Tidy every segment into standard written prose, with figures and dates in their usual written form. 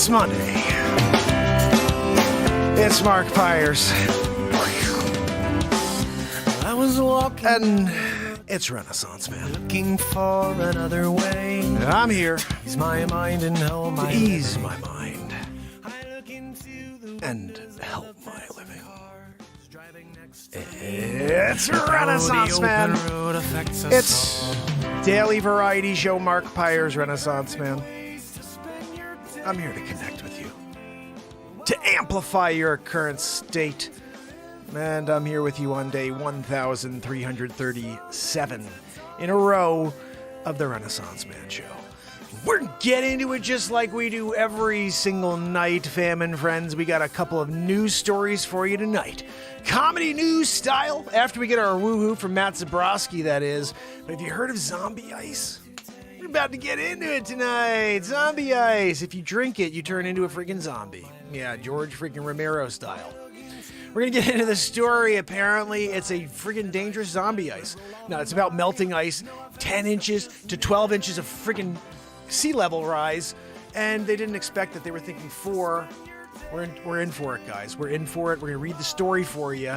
It's Monday. It's Mark Pires. I was walking and it's Renaissance Man. Looking for another way. I'm here Ease my mind and help to my ease my mind and help my living. It's Renaissance Man. It's daily variety show Mark Pires Renaissance Man. I'm here to connect with you, to amplify your current state. And I'm here with you on day 1337 in a row of the Renaissance Man Show. We're getting into it just like we do every single night, fam and friends. We got a couple of news stories for you tonight. Comedy news style, after we get our woohoo from Matt Zabrowski, that is. But have you heard of zombie ice? We're about to get into it tonight. Zombie ice. If you drink it, you turn into a freaking zombie. Yeah, George freaking Romero style. We're going to get into the story. Apparently, it's a freaking dangerous zombie ice. No, it's about melting ice, 10 inches to 12 inches of freaking sea level rise. And they didn't expect that. They were thinking 4. We're in for it, guys. We're in for it. We're going to read the story for you.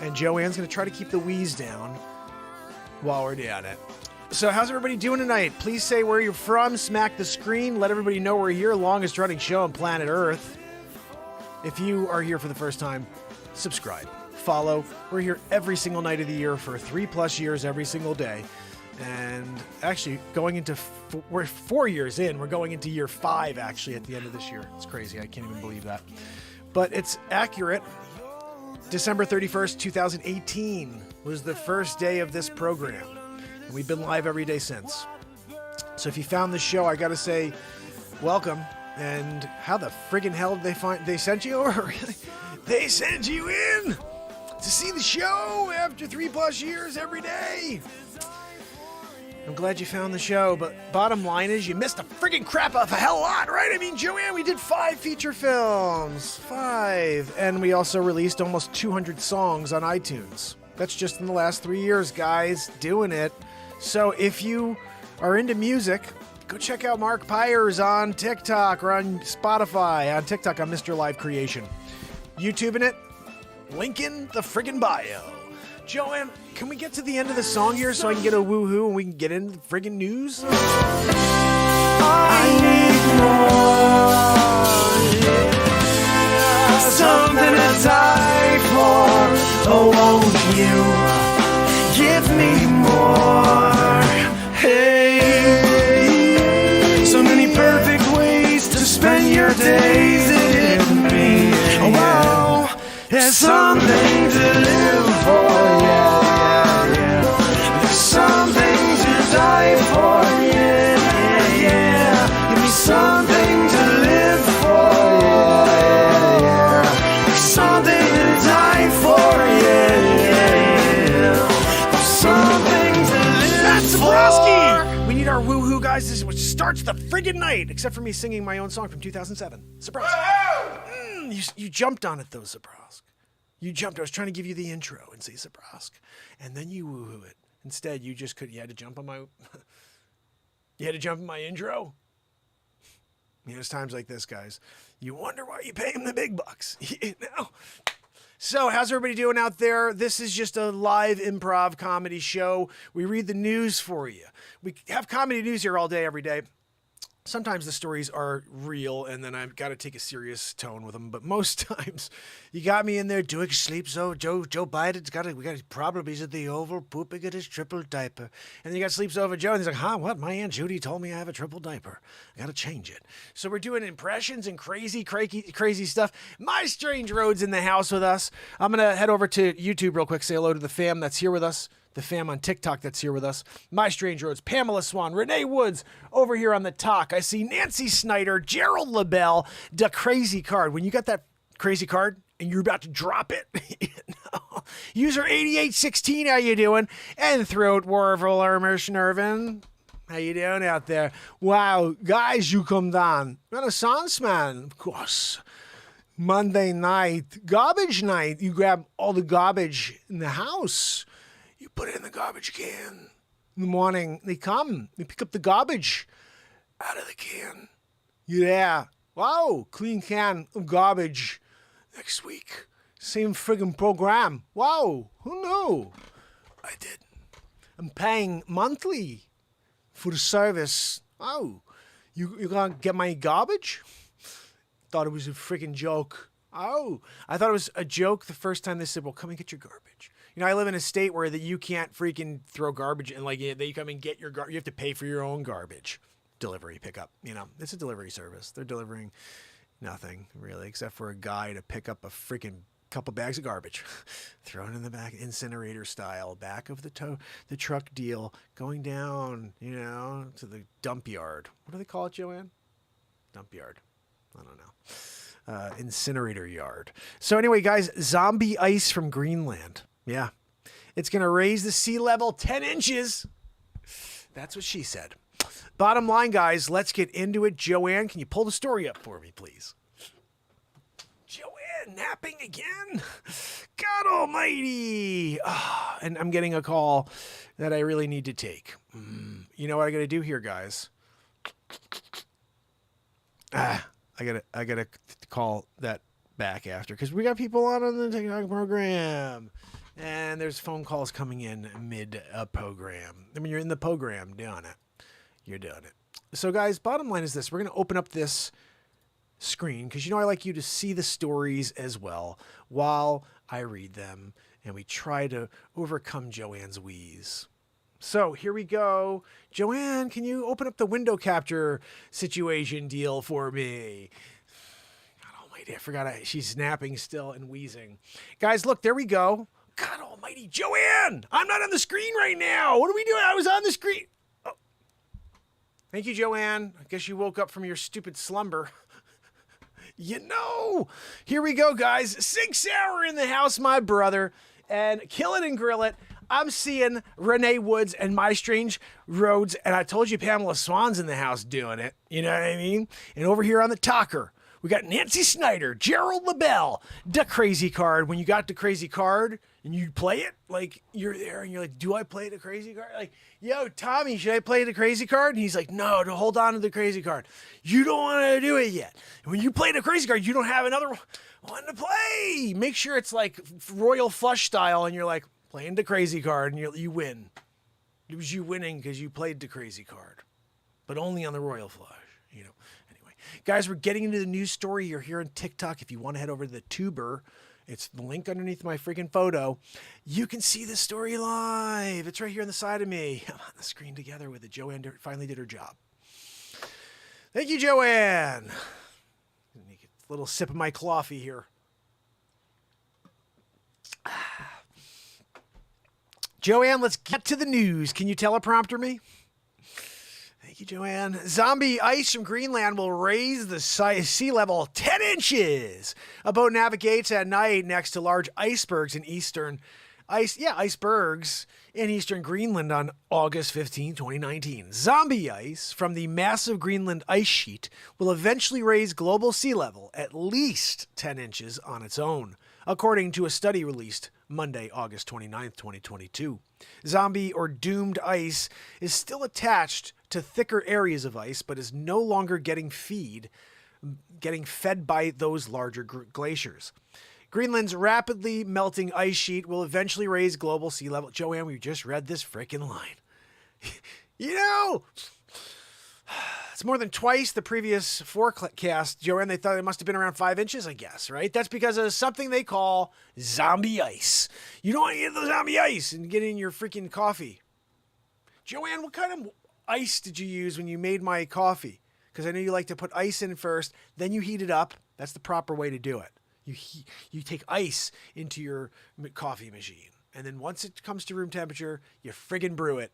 And Joanne's going to try to keep the wheeze down while we're doing it. So how's everybody doing tonight? Please say where you're from. Smack the screen. Let everybody know we're here. Longest running show on planet Earth. If you are here for the first time, subscribe, follow. We're here every single night of the year for 3+ years every single day. And actually we're 4 years in. We're going into year 5 actually at the end of this year. It's crazy. I can't even believe that. But it's accurate. December 31st, 2018 was the first day of this program. And we've been live every day since. So if you found this show, I got to say welcome. And how the friggin' hell did they sent you over? Really? They sent you in to see the show after 3+ years every day. I'm glad you found the show, but bottom line is you missed a friggin' crap of a hell lot, right? I mean, Joanne, we did 5 feature films. 5. And we also released almost 200 songs on iTunes. That's just in the last 3 years, guys, doing it. So if you are into music, go check out Mark Pires on TikTok or on Spotify. On TikTok, I'm Mr. Live Creation. YouTubing it, link in the friggin' bio. Joanne, can we get to the end of the song here so I can get a woohoo and we can get into the friggin' news? I need more. Something to die for. Oh, won't you give me more? Hey, so many perfect ways to spend your days with me. Oh, wow, there's something to live for. Yeah, yeah. There's something to die for. Yeah, yeah. Give me something to live for. Yeah, yeah. There's something to die for. Yeah, yeah. There's something to live for. We need our woohoo, guys. This is what starts the friggin' night, except for me singing my own song from 2007. Surprise. You jumped on it, though, Zabrowski. You jumped. I was trying to give you the intro and say Zabrowski, and then you woohoo it. Instead, you just couldn't. You had to jump on my. You had to jump on my intro. You know, it's times like this, guys. You wonder why you pay him the big bucks. You know. So, how's everybody doing out there? This is just a live improv comedy show. We read the news for you. We have comedy news here all day, every day. Sometimes the stories are real, and then I've got to take a serious tone with them. But most times, you got me in there doing sleeps. Oh, Joe Biden's we got his problem. He's at the Oval pooping at his triple diaper. And then you got sleeps over Joe, and he's like, huh, what? My Aunt Judy told me I have a triple diaper. I got to change it. So we're doing impressions and crazy stuff. My Strange Road's in the house with us. I'm going to head over to YouTube real quick, say hello to the fam that's here with us. The fam on TikTok that's here with us. My Strange Roads, Pamela Swan, Renee Woods over here on the talk. I see Nancy Snyder, Gerald LaBelle, the crazy card. When you got that crazy card and you're about to drop it, you know, user 8816, how you doing? And Throat Warful Ermish Nervin. How you doing out there? Wow, guys, you come down. Renaissance Man, of course. Monday night, garbage night. You grab all the garbage in the house. You put it in the garbage can. In the morning, they come. They pick up the garbage out of the can. Yeah. Wow, clean can of garbage next week. Same friggin' program. Wow, who knew? I did. I'm paying monthly for the service. Oh, you gonna get my garbage? Thought it was a freaking joke. Oh, I thought it was a joke the first time they said, well, come and get your garbage. You know, I live in a state where that you can't freaking throw garbage and like they come and get your garbage. You have to pay for your own garbage. Delivery pickup. You know, it's a delivery service. They're delivering nothing really except for a guy to pick up a freaking couple bags of garbage, thrown in the back, incinerator style, back of the truck deal, going down, you know, to the dump yard. What do they call it, Joanne? Dump yard. I don't know. Incinerator yard. So anyway, guys, zombie ice from Greenland. Yeah. It's going to raise the sea level 10 inches. That's what she said. Bottom line, guys, let's get into it. Joanne, can you pull the story up for me, please? Joanne, napping again? God almighty. Oh, and I'm getting a call that I really need to take. You know what I got to do here, guys? I gotta call that back after because we got people on the TikTok program. And there's phone calls coming in mid program. I mean, you're in the program doing it. You're doing it. So, guys, bottom line is this. We're going to open up this screen because, you know, I like you to see the stories as well while I read them. And we try to overcome Joanne's wheeze. So, here we go. Joanne, can you open up the window capture situation deal for me? God almighty, I forgot she's napping still and wheezing. Guys, look, there we go. God almighty, Joanne, I'm not on the screen right now. What are we doing? I was on the screen. Oh. Thank you, Joanne. I guess you woke up from your stupid slumber. You know, here we go, guys. Sig Sauer in the house, my brother, and kill it and grill it. I'm seeing Renee Woods and My Strange Roads, and I told you Pamela Swan's in the house doing it. You know what I mean? And over here on the talker, we got Nancy Snyder, Gerald LaBelle, the crazy card. When you got the crazy card and you play it, like you're there and you're like, do I play the crazy card? Like, yo, Tommy, should I play the crazy card? And he's like, no, to hold on to the crazy card. You don't want to do it yet. And when you play the crazy card, you don't have another one to play. Make sure it's like royal flush style and you're like playing the crazy card and you win. It was you winning because you played the crazy card, but only on the royal flush, you know. Guys, we're getting into the news story. You're here on TikTok. If you want to head over to the tuber, it's the link underneath my freaking photo. You can see the story live. It's right here on the side of me. I'm on the screen together with it. Joanne finally did her job. Thank you, Joanne. Make a little sip of my coffee here. Joanne, let's get to the news. Can you teleprompter me? Thank you, Joanne. Zombie ice from Greenland will raise the sea level 10 inches. A boat navigates at night next to large icebergs in icebergs in eastern Greenland on August 15, 2019. Zombie ice from the massive Greenland ice sheet will eventually raise global sea level at least 10 inches on its own, according to a study released Monday, August 29, 2022. Zombie or doomed ice is still attached to thicker areas of ice, but is no longer getting fed by those larger glaciers. Greenland's rapidly melting ice sheet will eventually raise global sea level. Joanne, we just read this frickin' line. You know, it's more than twice the previous forecast. Joanne, they thought it must have been around 5 inches, I guess, right? That's because of something they call zombie ice. You don't want to get the zombie ice and get in your freaking coffee. Joanne, what kind of ice did you use when you made my coffee? Because I know you like to put ice in first, then you heat it up. That's the proper way to do it. You take ice into your coffee machine, and then once it comes to room temperature, you friggin' brew it.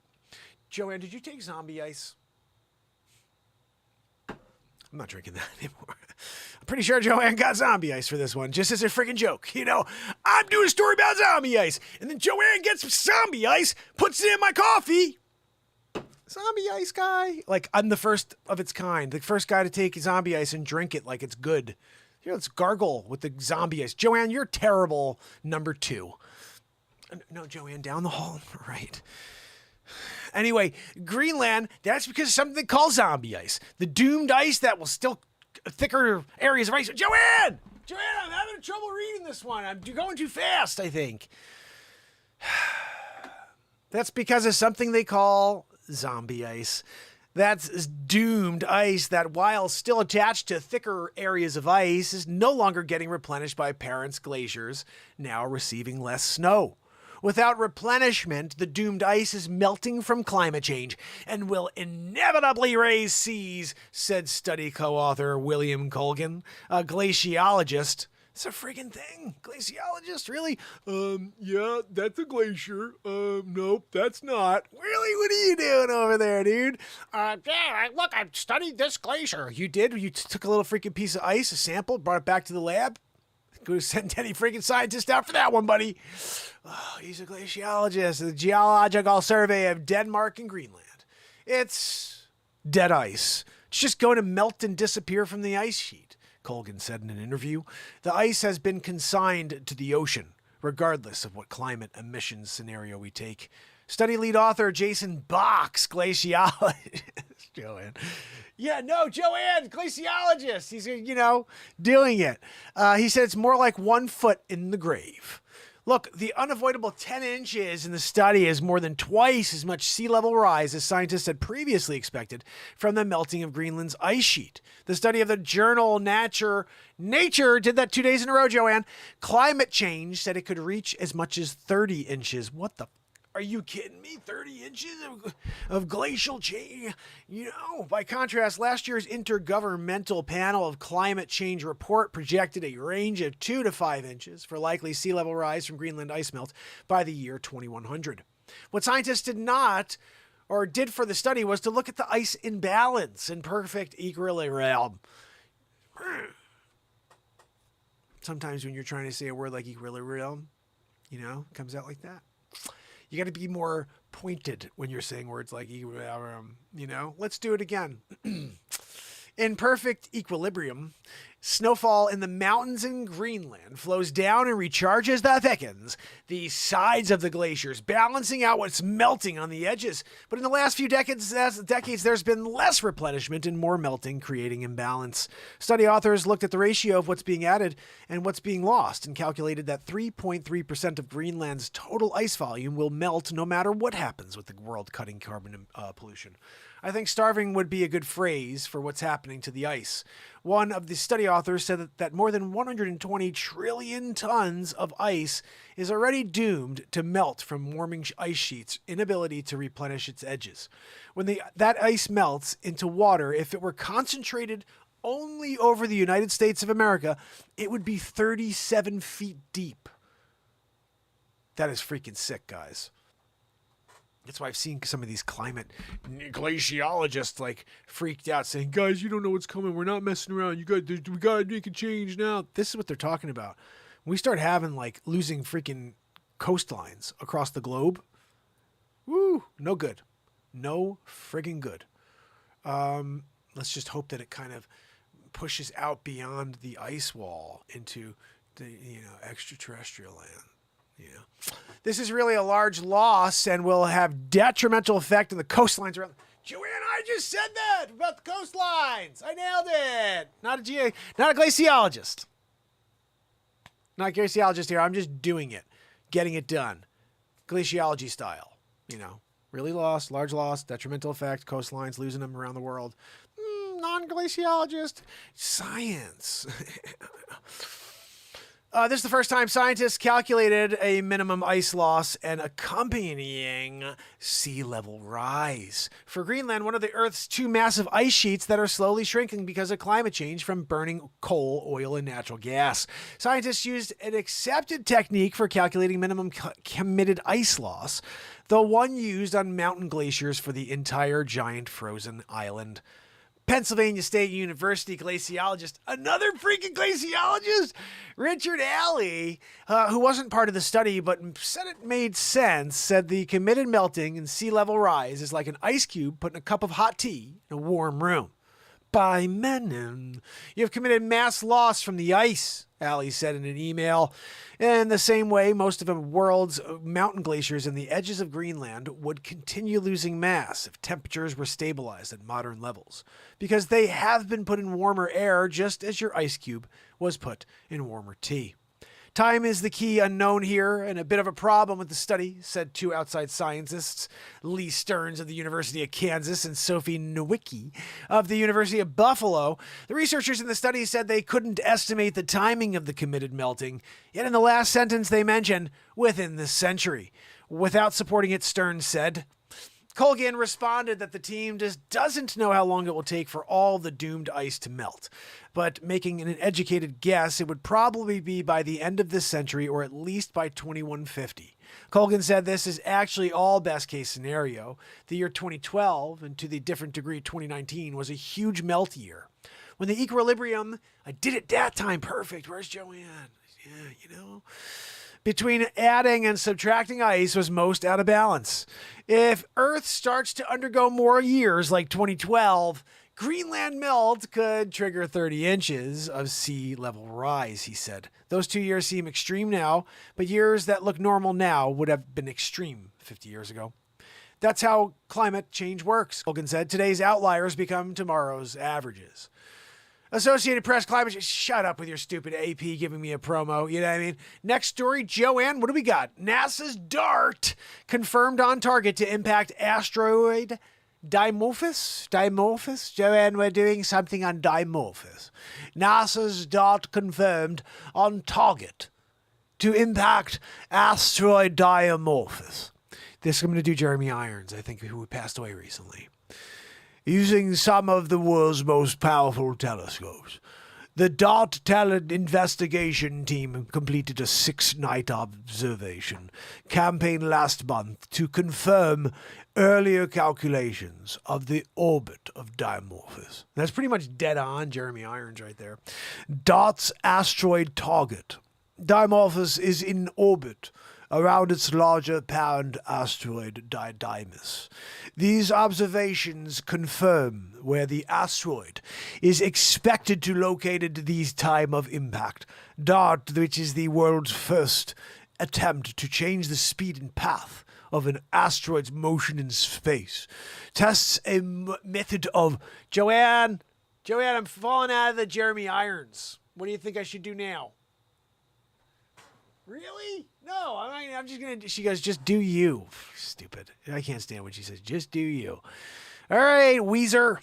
Joanne, did you take zombie ice? I'm not drinking that anymore. I'm pretty sure Joanne got zombie ice for this one, just as a friggin' joke. You know, I'm doing a story about zombie ice, and then Joanne gets some zombie ice, puts it in my coffee. Zombie ice guy. Like, I'm the first of its kind. The first guy to take zombie ice and drink it like it's good. Here, let's gargle with the zombie ice. Joanne, you're terrible. Number 2. No, Joanne, down the hall. Right. Anyway, Greenland, that's because of something they call zombie ice. The doomed ice that will still thicker areas of ice. Joanne, I'm having trouble reading this one. I'm going too fast, I think. That's because of something they call zombie ice. That's doomed ice that, while still attached to thicker areas of ice, is no longer getting replenished by parents' glaciers, now receiving less snow. Without replenishment, the doomed ice is melting from climate change and will inevitably raise seas, said study co-author William Colgan, a glaciologist. It's a friggin' thing. Glaciologist, really? Yeah, that's a glacier. Nope, that's not. Really? What are you doing over there, dude? Yeah, look, I studied this glacier. You did? You took a little freaking piece of ice, a sample, brought it back to the lab? Go send any freaking scientist out for that one, buddy. Oh, he's a glaciologist. The Geological Survey of Denmark and Greenland. It's dead ice. It's just going to melt and disappear from the ice sheet, Colgan said in an interview. The ice has been consigned to the ocean, regardless of what climate emissions scenario we take. Study lead author Jason Box, glaciologist. Joanne. Yeah, no, Joanne, glaciologist. He's, doing it. He said it's more like 1 foot in the grave. Look, the unavoidable 10 inches in the study is more than twice as much sea level rise as scientists had previously expected from the melting of Greenland's ice sheet. The study of the journal Nature did that 2 days in a row, Joanne. Climate Change said it could reach as much as 30 inches. What the are you kidding me? 30 inches of glacial change? By contrast, last year's Intergovernmental Panel of Climate Change report projected a range of 2 to 5 inches for likely sea level rise from Greenland ice melt by the year 2100. What scientists did for the study was to look at the ice imbalance in perfect equilibrium. Sometimes when you're trying to say a word like equilibrium, it comes out like that. You got to be more pointed when you're saying words like, Let's do it again. In perfect equilibrium, snowfall in the mountains in Greenland flows down and recharges the thickens, the sides of the glaciers, balancing out what's melting on the edges. But in the last few decades, there's been less replenishment and more melting, creating imbalance. Study authors looked at the ratio of what's being added and what's being lost and calculated that 3.3% of Greenland's total ice volume will melt no matter what happens with the world cutting carbon pollution. I think starving would be a good phrase for what's happening to the ice. One of the study authors said that more than 120 trillion tons of ice is already doomed to melt from warming ice sheets' inability to replenish its edges. When that ice melts into water, if it were concentrated only over the United States of America, it would be 37 feet deep. That is freaking sick, guys. That's why I've seen some of these climate glaciologists freaked out saying, guys, you don't know what's coming. We're not messing around. We got to make a change now. This is what they're talking about. When we start having losing freaking coastlines across the globe, woo, no good. No friggin' good. Let's just hope that it kind of pushes out beyond the ice wall into the, extraterrestrial land. This is really a large loss and will have detrimental effect on the coastlines around. Joanne, I just said that about the coastlines. I nailed it. Not a glaciologist. Not a glaciologist here. I'm just doing it, getting it done, glaciology style. Really large loss, detrimental effect, coastlines, losing them around the world. Non-glaciologist, science. This is the first time scientists calculated a minimum ice loss and accompanying sea level rise. For Greenland, one of the Earth's 2 massive ice sheets that are slowly shrinking because of climate change from burning coal, oil, and natural gas. Scientists used an accepted technique for calculating minimum committed ice loss, the one used on mountain glaciers for the entire giant frozen island. Pennsylvania State University glaciologist, another freaking glaciologist, Richard Alley, who wasn't part of the study but said it made sense, said the committed melting and sea level rise is like an ice cube put in a cup of hot tea in a warm room. by men. You have committed mass loss from the ice, Allie said in an email. In the same way, most of the world's mountain glaciers in the edges of Greenland would continue losing mass if temperatures were stabilized at modern levels, because they have been put in warmer air just as your ice cube was put in warmer tea. Time is the key unknown here, and a bit of a problem with the study, said two outside scientists, Lee Stearns of the University of Kansas and Sophie Nowicki of the University of Buffalo. The researchers in the study said they couldn't estimate the timing of the committed melting, yet in the last sentence they mentioned, within this century. Without supporting it, Stearns said. Colgan responded that the team just doesn't know how long it will take for all the doomed ice to melt, but making an educated guess, it would probably be by the end of this century or at least by 2150. Colgan said this is actually all best case scenario. The year 2012, and to the different degree 2019, was a huge melt year. When the equilibrium, I did it that time perfect. Where's Joanne? Yeah, between adding and subtracting ice was most out of balance. If Earth starts to undergo more years like 2012, Greenland melt could trigger 30 inches of sea level rise, he said. Those 2 years seem extreme now, but years that look normal now would have been extreme 50 years ago. That's how climate change works, Colgan said. Today's outliers become tomorrow's averages. Associated Press climate change. Shut up with your stupid AP giving me a promo. You know what I mean? Next story, Joanne, what do we got? NASA's DART confirmed on target to impact asteroid Dimorphos? Joanne, we're doing something on Dimorphos. NASA's DART confirmed on target to impact asteroid Dimorphos. This I'm going to do Jeremy Irons, I think, who passed away recently. Using some of the world's most powerful telescopes, the DART talent investigation team completed a 6-night observation campaign last month to confirm earlier calculations of the orbit of Dimorphos. That's pretty much dead on Jeremy Irons right there. DART's asteroid target. Dimorphos is in orbit around its larger parent asteroid Didymos. These observations confirm where the asteroid is expected to locate at the time of impact. DART, which is the world's first attempt to change the speed and path of an asteroid's motion in space, tests a method of... Joanne, I'm falling out of the Jeremy Irons. What do you think I should do now? Really? No, I'm just going to... She goes, just do you. Stupid. I can't stand when she says, just do you. All right, Weezer.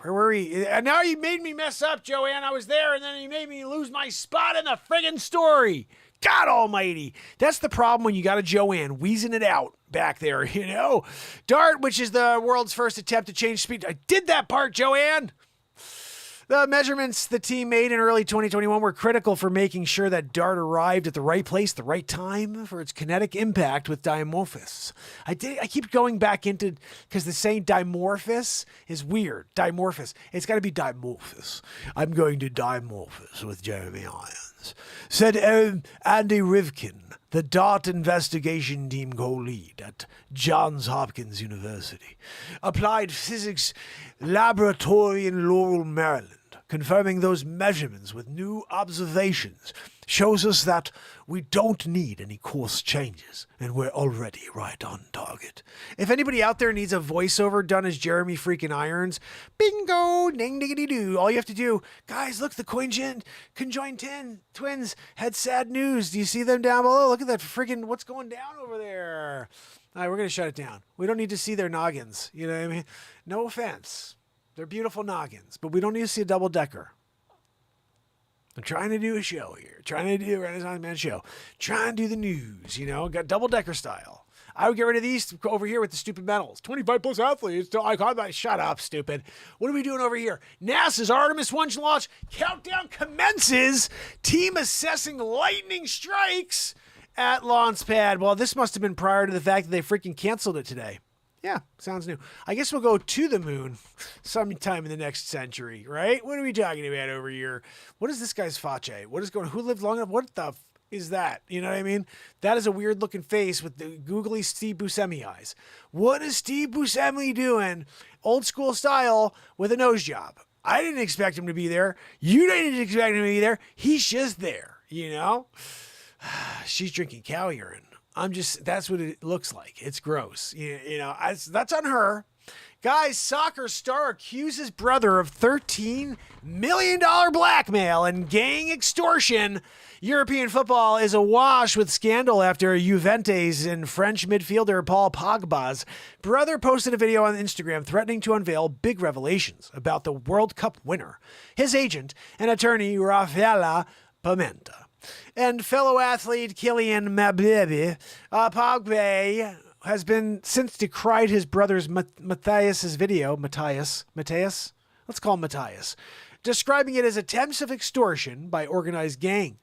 Where were we? And now you made me mess up, Joanne. I was there, and then you made me lose my spot in the friggin' story. God almighty. That's the problem when you got a Joanne wheezing it out back there, you know? DART, which is the world's first attempt to change speed. I did that part, Joanne. The measurements the team made in early 2021 were critical for making sure that DART arrived at the right place, the right time for its kinetic impact with Dimorphos. I keep going back into, because the saying Dimorphos is weird. Dimorphos. It's got to be Dimorphos. I'm going to Dimorphos with Jeremy Irons, said Andy Rivkin, the DART investigation team co-lead at Johns Hopkins University, Applied Physics Laboratory in Laurel, Maryland. Confirming those measurements with new observations shows us that we don't need any course changes, and we're already right on target. If anybody out there needs a voiceover done as Jeremy freaking Irons, bingo, ding diggity doo. All you have to do, guys, look, the conjoined twins had sad news. Do you see them down below? Look at that freaking, what's going down over there? All right, we're going to shut it down. We don't need to see their noggins. You know what I mean? No offense. They're beautiful noggins, but we don't need to see a double-decker. I'm trying to do a show here. Trying to do a Renaissance Man show. Trying to do the news, got double-decker style. I would get rid of these over here with the stupid medals. 25 plus athletes. Shut up, stupid. What are we doing over here? NASA's Artemis 1 launch countdown commences. Team assessing lightning strikes at launch pad. Well, this must have been prior to the fact that they freaking canceled it today. Yeah, sounds new. I guess we'll go to the moon sometime in the next century, right? What are we talking about over here? What is this guy's face? What is going on? Who lived long enough? What the is that? You know what I mean? That is a weird looking face with the googly Steve Buscemi eyes. What is Steve Buscemi doing old school style with a nose job. I didn't expect him to be there. You didn't expect him to be there. He's just there, you know? She's drinking cow urine. That's what it looks like. It's gross. You know, that's on her. Guys, soccer star accuses brother of $13 million blackmail and gang extortion. European football is awash with scandal after Juventus and French midfielder Paul Pogba's brother posted a video on Instagram threatening to unveil big revelations about the World Cup winner, his agent, and attorney Rafaela Pimenta. And fellow athlete Kylian Mbappe, Pogba has been since decried his brother's Matthias's video, Matthias, let's call him Matthias, describing it as attempts of extortion by organized gang.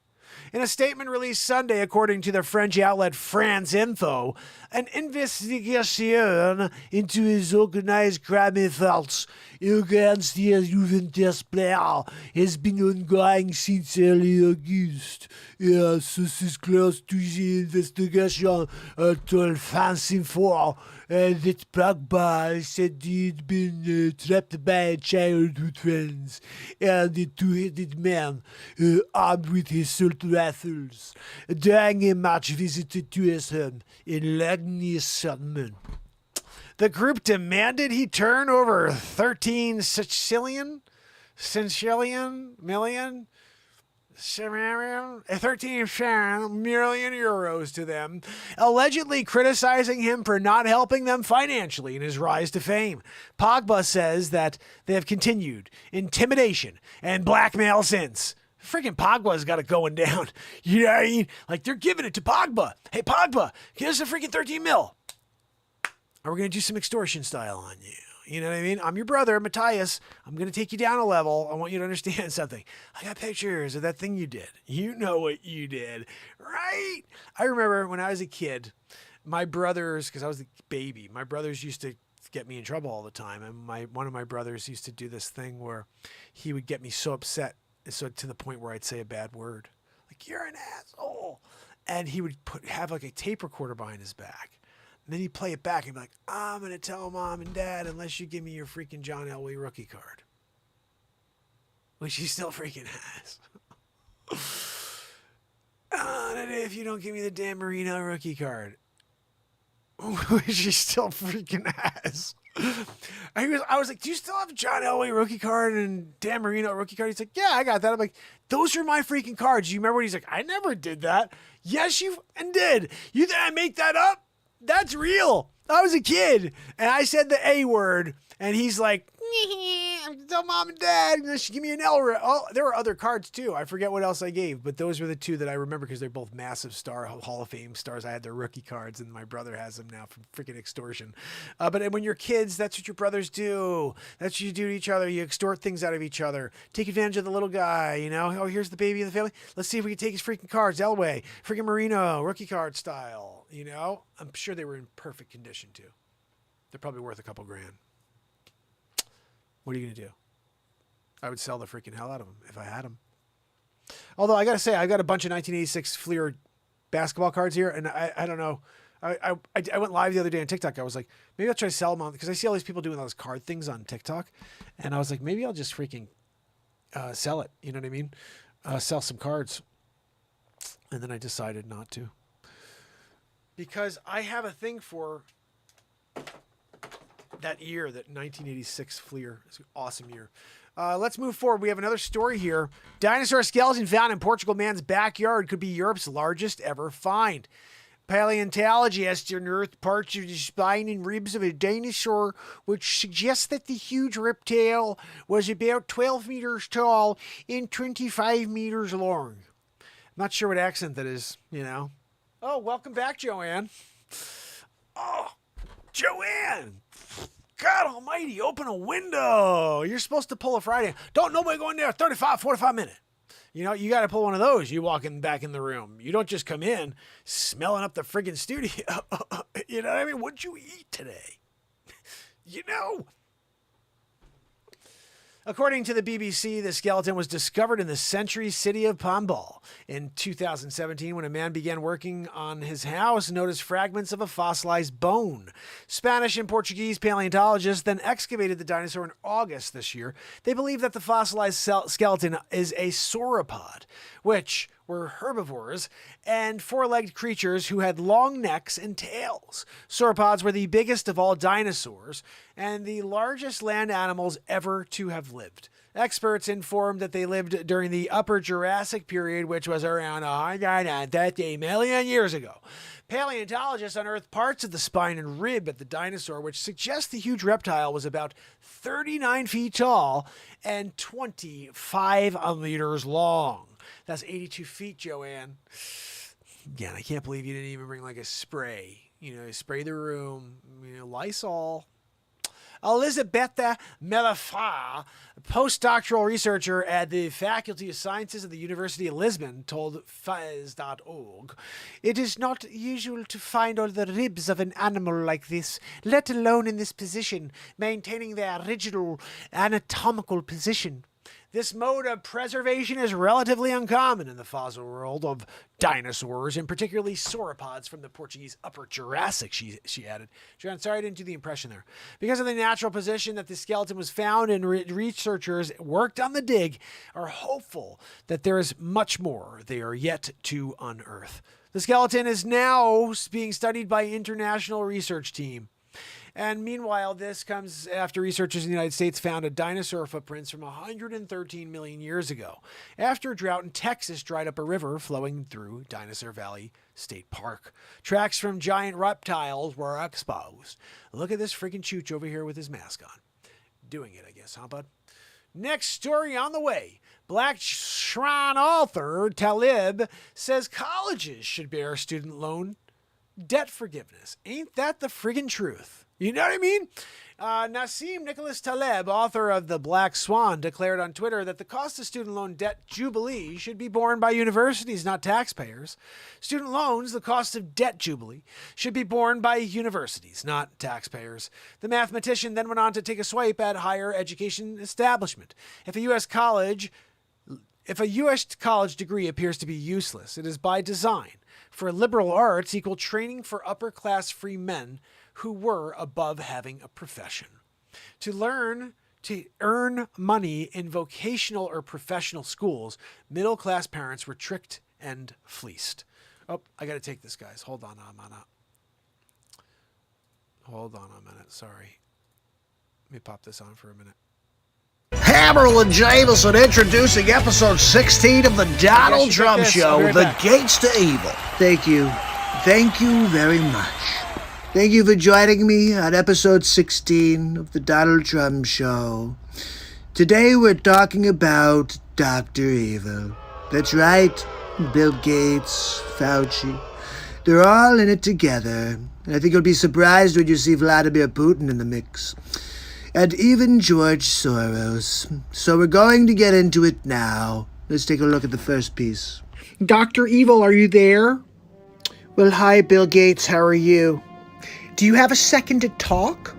In a statement released Sunday, according to the French outlet France Info, an investigation into his organized crime efforts against the Juventus player has been ongoing since early August. Sources close to the investigation told France Info that Pogba said he'd been trapped by childhood friends and the two-headed man armed with assault rifles during a match visited to his home in Lagny-sur-Marne. The group demanded he turn over 13 million euros to them, allegedly criticizing him for not helping them financially in his rise to fame. Pogba says that they have continued intimidation and blackmail since. Freaking Pogba's got it going down. You know what I mean? Like, they're giving it to Pogba. Hey, Pogba, give us a freaking 13 mil. Or we're going to do some extortion style on you. You know what I mean? I'm your brother, Matthias. I'm going to take you down a level. I want you to understand something. I got pictures of that thing you did. You know what you did, right? I remember when I was a kid, my brothers, because I was the baby, my brothers used to get me in trouble all the time. And one of my brothers used to do this thing where he would get me so upset, so to the point where I'd say a bad word. Like, you're an asshole. And he would have like a tape recorder behind his back. And then he'd play it back and be like, I'm going to tell mom and dad unless you give me your freaking John Elway rookie card. Which he still freaking has. If you don't give me the Dan Marino rookie card. Which he still freaking has. I was like, do you still have John Elway rookie card and Dan Marino rookie card? He's like, yeah, I got that. I'm like, those are my freaking cards. You remember when he's like, I never did that. Yes, you did. You think I make that up? That's real. I was a kid and I said the A word and he's like, I'm gonna tell mom and dad, unless you give me an L. Oh, there were other cards too. I forget what else I gave, but those were the two that I remember because they're both massive Hall of Fame stars. I had their rookie cards and my brother has them now from freaking extortion. But when you're kids, that's what your brothers do. That's what you do to each other. You extort things out of each other. Take advantage of the little guy, you know? Oh, here's the baby in the family. Let's see if we can take his freaking cards. Elway, freaking Marino, rookie card style, you know? I'm sure they were in perfect condition too. They're probably worth a couple grand. What are you going to do? I would sell the freaking hell out of them if I had them. Although I got to say, I got a bunch of 1986 Fleer basketball cards here, and I don't know. I went live the other day on TikTok. I was like, maybe I'll try to sell them on, because I see all these people doing all those card things on TikTok, and I was like, maybe I'll just freaking sell it. You know what I mean? Sell some cards. And then I decided not to. Because I have a thing for that year, that 1986 Fleer. It's an awesome year. Let's move forward. We have another story here. Dinosaur skeleton found in Portugal man's backyard could be Europe's largest ever find. Paleontologists unearthed parts of the spine and ribs of a dinosaur, which suggests that the huge reptile was about 12 meters tall and 25 meters long. I'm not sure what accent that is, you know. Oh, welcome back, Joanne. Oh, Joanne! God almighty, open a window. You're supposed to pull a Friday. Don't nobody go in there 35, 45 minutes. You know, you got to pull one of those. You walking back in the room. You don't just come in smelling up the friggin' studio. You know what I mean? What'd you eat today? You know? According to the BBC, the skeleton was discovered in the Century city of Pombal in 2017 when a man began working on his house and noticed fragments of a fossilized bone. Spanish and Portuguese paleontologists then excavated the dinosaur in August this year. They believe that the fossilized skeleton is a sauropod, which were herbivores and four-legged creatures who had long necks and tails. Sauropods were the biggest of all dinosaurs and the largest land animals ever to have lived. Experts informed that they lived during the Upper Jurassic period, which was around 130 million years ago. Paleontologists unearthed parts of the spine and rib of the dinosaur, which suggests the huge reptile was about 39 feet tall and 25 meters long. That's 82 feet, Joanne. Again, I can't believe you didn't even bring like a spray. Spray the room, Lysol. Elisabetta Melafá, postdoctoral researcher at the Faculty of Sciences of the University of Lisbon, told Faz.org, "It is not usual to find all the ribs of an animal like this, let alone in this position, maintaining their original anatomical position. This mode of preservation is relatively uncommon in the fossil world of dinosaurs, and particularly sauropods from the Portuguese Upper Jurassic," she added. Joanne, sorry I didn't do the impression there. Because of the natural position that the skeleton was found in, researchers worked on the dig are hopeful that there is much more they are yet to unearth. The skeleton is now being studied by an international research team. And meanwhile, this comes after researchers in the United States found a dinosaur footprints from 113 million years ago, after a drought in Texas dried up a river flowing through Dinosaur Valley State Park. Tracks from giant reptiles were exposed. Look at this freaking chooch over here with his mask on. Doing it, I guess, huh, bud? Next story on the way. Black Shrine author Talib says colleges should bear student loan debt forgiveness. Ain't that the friggin' truth? You know what I mean? Nassim Nicholas Taleb, author of The Black Swan, declared on Twitter that the cost of student loan debt jubilee should be borne by universities, not taxpayers. Student loans, the cost of debt jubilee, should be borne by universities, not taxpayers. The mathematician then went on to take a swipe at higher education establishment. If a U.S. college degree appears to be useless, it is by design. For liberal arts equal training for upper-class free men who were above having a profession. To earn money in vocational or professional schools, middle-class parents were tricked and fleeced. Oh, I got to take this, guys. Hold on a minute. Sorry. Let me pop this on for a minute. Hammerl and Jameson introducing episode 16 of the Donald Trump Show, The Gates to Evil. Thank you. Thank you very much. Thank you for joining me on episode 16 of the Donald Trump Show. Today we're talking about Dr. Evil. That's right, Bill Gates, Fauci. They're all in it together. And I think you'll be surprised when you see Vladimir Putin in the mix. And even George Soros. So we're going to get into it now. Let's take a look at the first piece. Dr. Evil, are you there? Well, hi, Bill Gates. How are you? Do you have a second to talk?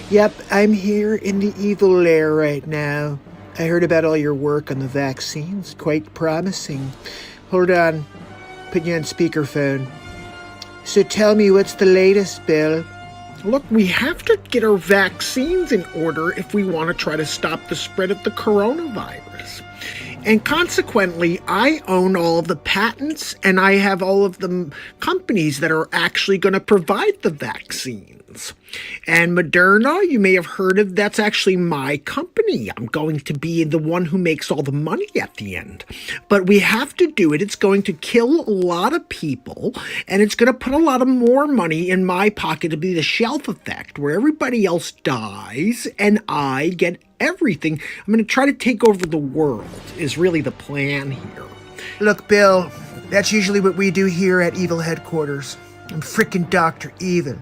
Yep, I'm here in the evil lair right now. I heard about all your work on the vaccines. Quite promising. Hold on. Put you on speakerphone. So tell me, what's the latest, Bill? Look, we have to get our vaccines in order if we want to try to stop the spread of the coronavirus. And consequently, I own all of the patents and I have all of the companies that are actually going to provide the vaccines. And Moderna, you may have heard of, that's actually my company. I'm going to be the one who makes all the money at the end. But we have to do it. It's going to kill a lot of people, and it's going to put a lot of more money in my pocket to be the shelf effect, where everybody else dies and I get everything. I'm going to try to take over the world, is really the plan here. Look, Bill, that's usually what we do here at Evil Headquarters. I'm frickin' Dr. Evil.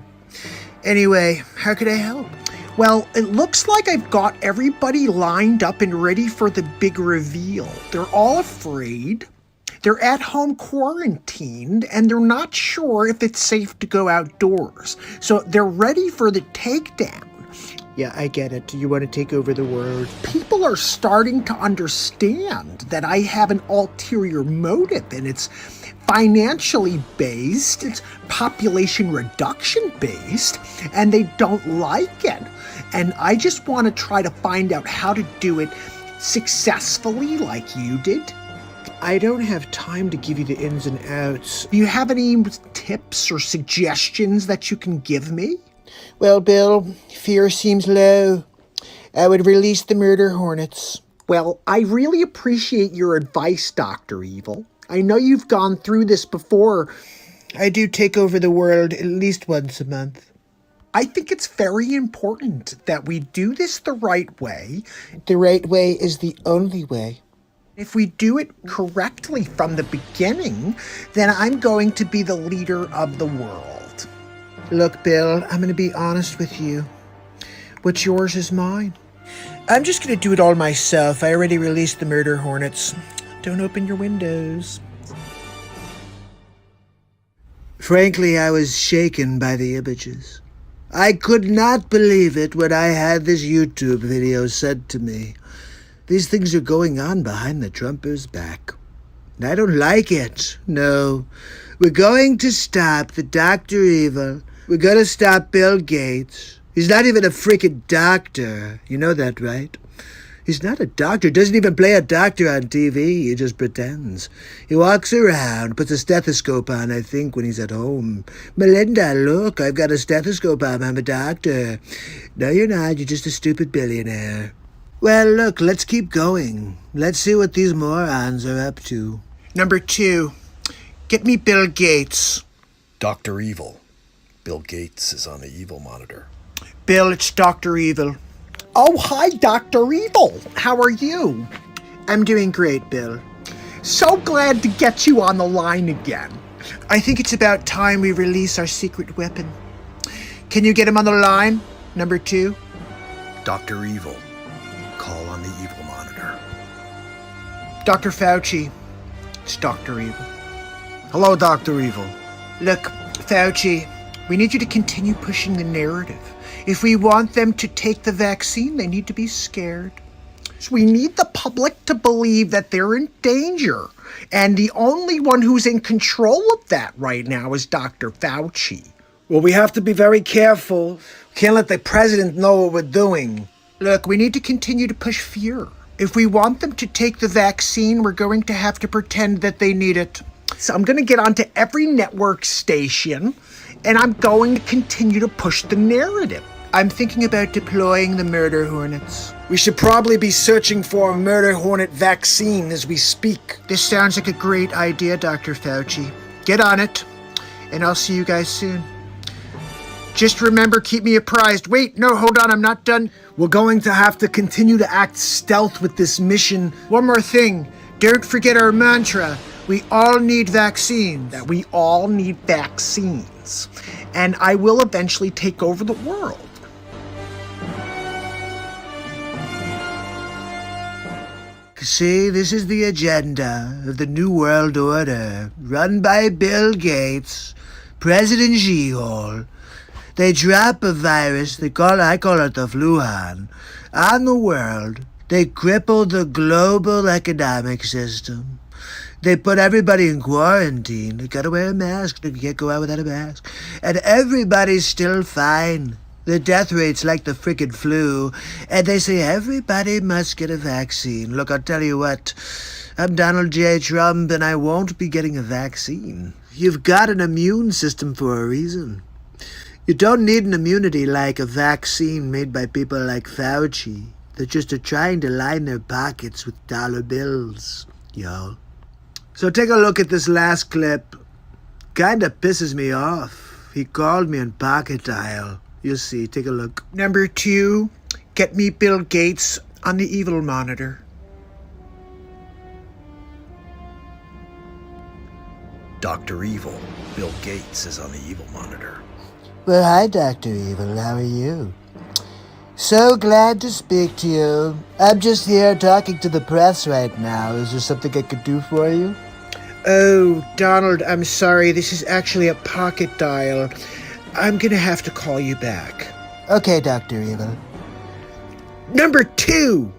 Anyway, how could I help? Well, it looks like I've got everybody lined up and ready for the big reveal. They're all afraid. They're at home quarantined, and they're not sure if it's safe to go outdoors. So they're ready for the takedown. Yeah, I get it. You want to take over the world. People are starting to understand that I have an ulterior motive, and it's financially based, it's population reduction based, and they don't like it. And I just want to try to find out how to do it successfully like you did. I don't have time to give you the ins and outs. Do you have any tips or suggestions that you can give me? Well, Bill, fear seems low. I would release the murder hornets. Well, I really appreciate your advice, Dr. Evil. I know you've gone through this before. I do take over the world at least once a month. I think it's very important that we do this the right way. The right way is the only way. If we do it correctly from the beginning, then I'm going to be the leader of the world. Look, Bill, I'm going to be honest with you. What's yours is mine. I'm just going to do it all myself. I already released the murder hornets. Don't open your windows. Frankly, I was shaken by the images. I could not believe it when I had this YouTube video sent to me. These things are going on behind the Trumpers' back. And I don't like it. No. We're going to stop the Dr. Evil. We're going to stop Bill Gates. He's not even a freaking doctor. You know that, right? He's not a doctor. Doesn't even play a doctor on TV. He just pretends. He walks around, puts a stethoscope on, I think, when he's at home. Melinda, look, I've got a stethoscope on. I'm a doctor. No, you're not. You're just a stupid billionaire. Well, look, let's keep going. Let's see what these morons are up to. Number 2, get me Bill Gates. Dr. Evil. Bill Gates is on the evil monitor. Bill, it's Dr. Evil. Oh, hi, Dr. Evil. How are you? I'm doing great, Bill. So glad to get you on the line again. I think it's about time we release our secret weapon. Can you get him on the line, number 2? Dr. Evil. Call on the evil monitor. Dr. Fauci. It's Dr. Evil. Hello, Dr. Evil. Look, Fauci, we need you to continue pushing the narrative. If we want them to take the vaccine, they need to be scared. So we need the public to believe that they're in danger. And the only one who's in control of that right now is Dr. Fauci. Well, we have to be very careful. Can't let the president know what we're doing. Look, we need to continue to push fear. If we want them to take the vaccine, we're going to have to pretend that they need it. So I'm going to get onto every network station, and I'm going to continue to push the narrative. I'm thinking about deploying the murder hornets. We should probably be searching for a murder hornet vaccine as we speak. This sounds like a great idea, Dr. Fauci. Get on it, and I'll see you guys soon. Just remember, keep me apprised. Wait, no, hold on, I'm not done. We're going to have to continue to act stealth with this mission. One more thing, don't forget our mantra. We all need vaccines. That we all need vaccines. And I will eventually take over the world. See, this is the agenda of the New World Order, run by Bill Gates, President Xi-Hole. They drop a virus, I call it the Fluhan, on the world. They cripple the global economic system. They put everybody in quarantine. They gotta wear a mask. You can't go out without a mask. And everybody's still fine. The death rate's like the frickin' flu. And they say everybody must get a vaccine. Look, I'll tell you what. I'm Donald J. Trump, and I won't be getting a vaccine. You've got an immune system for a reason. You don't need an immunity like a vaccine made by people like Fauci that just are trying to line their pockets with dollar bills, y'all. So take a look at this last clip. Kinda pisses me off. He called me on pocket dial. You'll see, take a look. Number 2, get me Bill Gates on the evil monitor. Dr. Evil. Bill Gates is on the evil monitor. Well, hi, Dr. Evil. How are you? So glad to speak to you. I'm just here talking to the press right now. Is there something I could do for you? Oh, Donald, I'm sorry. This is actually a pocket dial. I'm gonna have to call you back. Okay, Dr. Evil. Number 2.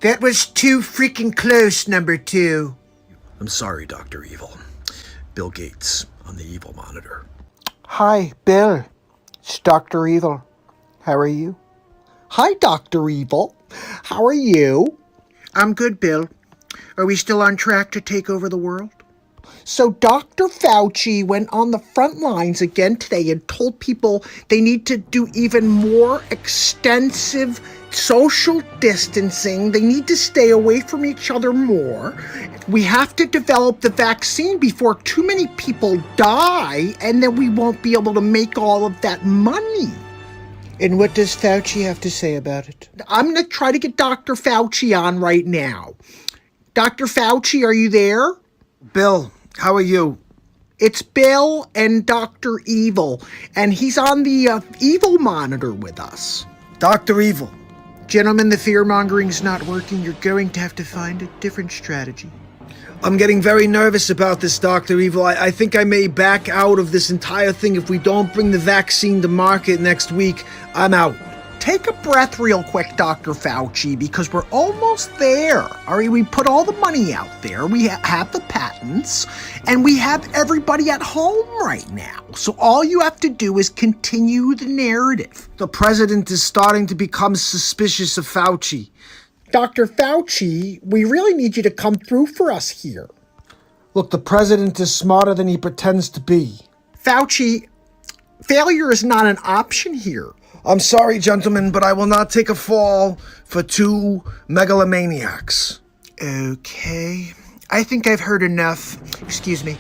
That was too freaking close, number 2. I'm sorry, Dr. Evil. Bill Gates on the Evil Monitor. Hi, Bill. It's Dr. Evil. How are you? Hi, Dr. Evil. How are you? I'm good, Bill. Are we still on track to take over the world? So Dr. Fauci went on the front lines again today and told people they need to do even more extensive social distancing. They need to stay away from each other more. We have to develop the vaccine before too many people die, and then we won't be able to make all of that money. And what does Fauci have to say about it? I'm going to try to get Dr. Fauci on right now. Dr. Fauci, are you there? Bill, how are you? It's Bill and Dr. Evil, and he's on the Evil Monitor with us. Dr. Evil. Gentlemen, the fear-mongering's not working. You're going to have to find a different strategy. I'm getting very nervous about this, Dr. Evil. I think I may back out of this entire thing if we don't bring the vaccine to market next week. I'm out. Take a breath real quick, Dr. Fauci, because we're almost there. All right, we put all the money out there. We have the patents, and we have everybody at home right now. So all you have to do is continue the narrative. The president is starting to become suspicious of Fauci. Dr. Fauci, we really need you to come through for us here. Look, the president is smarter than he pretends to be. Fauci, failure is not an option here. I'm sorry, gentlemen, but I will not take a fall for 2 megalomaniacs. Okay. I think I've heard enough. Excuse me.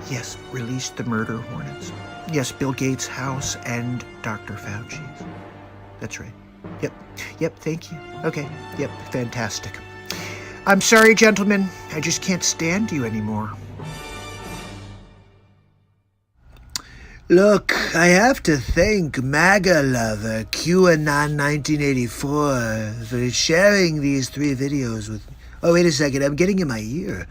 Yes, release the murder hornets. Yes, Bill Gates' house and Dr. Fauci's. That's right. Yep, thank you. Okay, yep, fantastic. I'm sorry, gentlemen. I just can't stand you anymore. Look, I have to thank MAGA lover QAnon 1984 for sharing these 3 videos with me. Oh, wait a second, I'm getting in my ear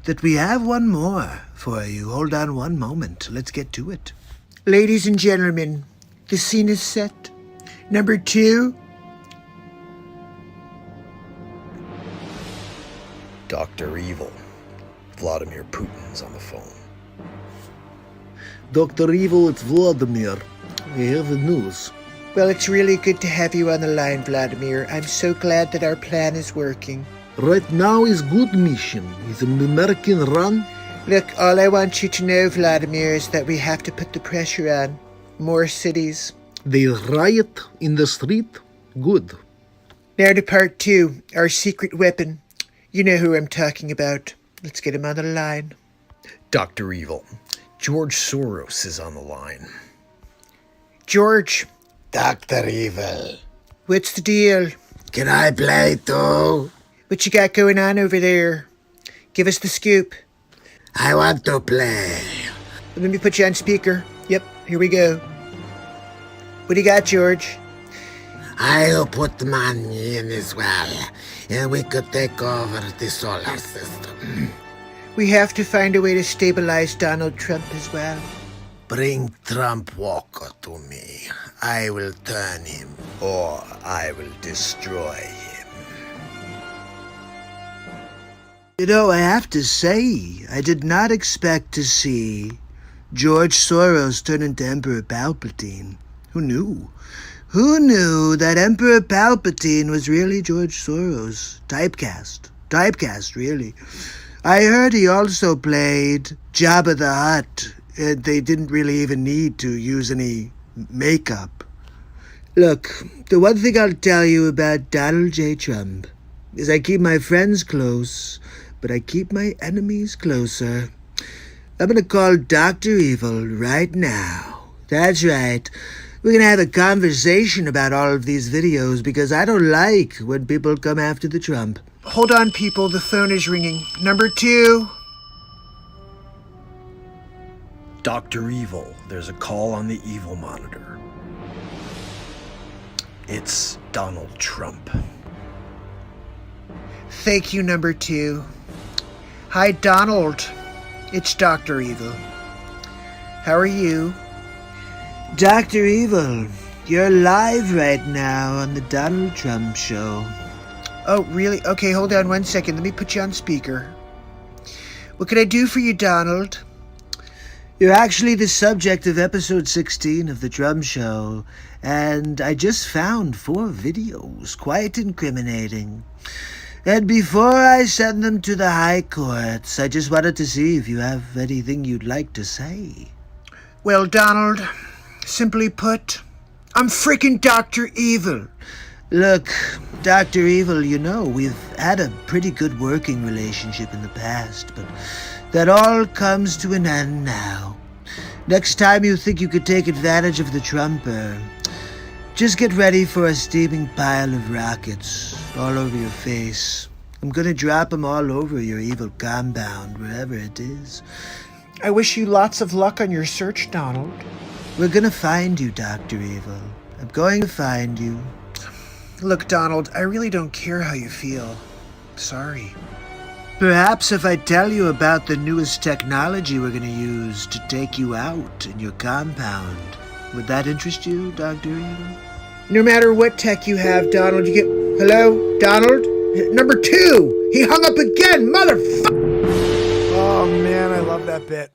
that we have one more for you. Hold on one moment. Let's get to it. Ladies and gentlemen, the scene is set. Number 2. Dr. Evil. Vladimir Putin's on the phone. Dr. Evil, it's Vladimir. We have the news. Well, it's really good to have you on the line, Vladimir. I'm so glad that our plan is working. Right now is good mission. Is an American run. Look, all I want you to know, Vladimir, is that we have to put the pressure on. More cities. They riot in the street. Good. Now to part 2, our secret weapon. You know who I'm talking about. Let's get him on the line. Dr. Evil. George Soros is on the line. George. Dr. Evil. What's the deal? Can I play too? What you got going on over there? Give us the scoop. I want to play. Let me put you on speaker. Yep, here we go. What do you got, George? I'll put money in as well, and we could take over the solar system. We have to find a way to stabilize Donald Trump as well. Bring Trump Walker to me. I will turn him, or I will destroy him. You know, I have to say, I did not expect to see George Soros turn into Emperor Palpatine. Who knew? Who knew that Emperor Palpatine was really George Soros? Typecast, really. I heard he also played Jabba the Hutt. They didn't really even need to use any makeup. Look, the one thing I'll tell you about Donald J. Trump is I keep my friends close, but I keep my enemies closer. I'm gonna call Dr. Evil right now. That's right. We're gonna have a conversation about all of these videos because I don't like when people come after the Trump. Hold on, people. The phone is ringing. Number 2. Dr. Evil. There's a call on the Evil Monitor. It's Donald Trump. Thank you, number 2. Hi, Donald. It's Dr. Evil. How are you? Dr. Evil, You're live right now on the Donald Trump Show. Oh, really? Okay, hold on 1 second. Let me put you on speaker. What can I do for you, Donald? You're actually the subject of episode 16 of the Drum Show, and I just found 4 videos, quite incriminating. And before I send them to the high courts, I just wanted to see if you have anything you'd like to say. Well, Donald, simply put, I'm freaking Dr. Evil. Look, Dr. Evil, you know, we've had a pretty good working relationship in the past, but that all comes to an end now. Next time you think you could take advantage of the Trumper, just get ready for a steaming pile of rockets all over your face. I'm gonna drop them all over your evil compound, wherever it is. I wish you lots of luck on your search, Donald. We're gonna find you, Dr. Evil. I'm going to find you. Look, Donald, I really don't care how you feel. Sorry. Perhaps if I tell you about the newest technology we're gonna use to take you out in your compound, would that interest you, Dr. Evil? No matter what tech you have, Donald, you get... Hello? Donald? Number 2! He hung up again, motherfucker! Oh, man, I love that bit.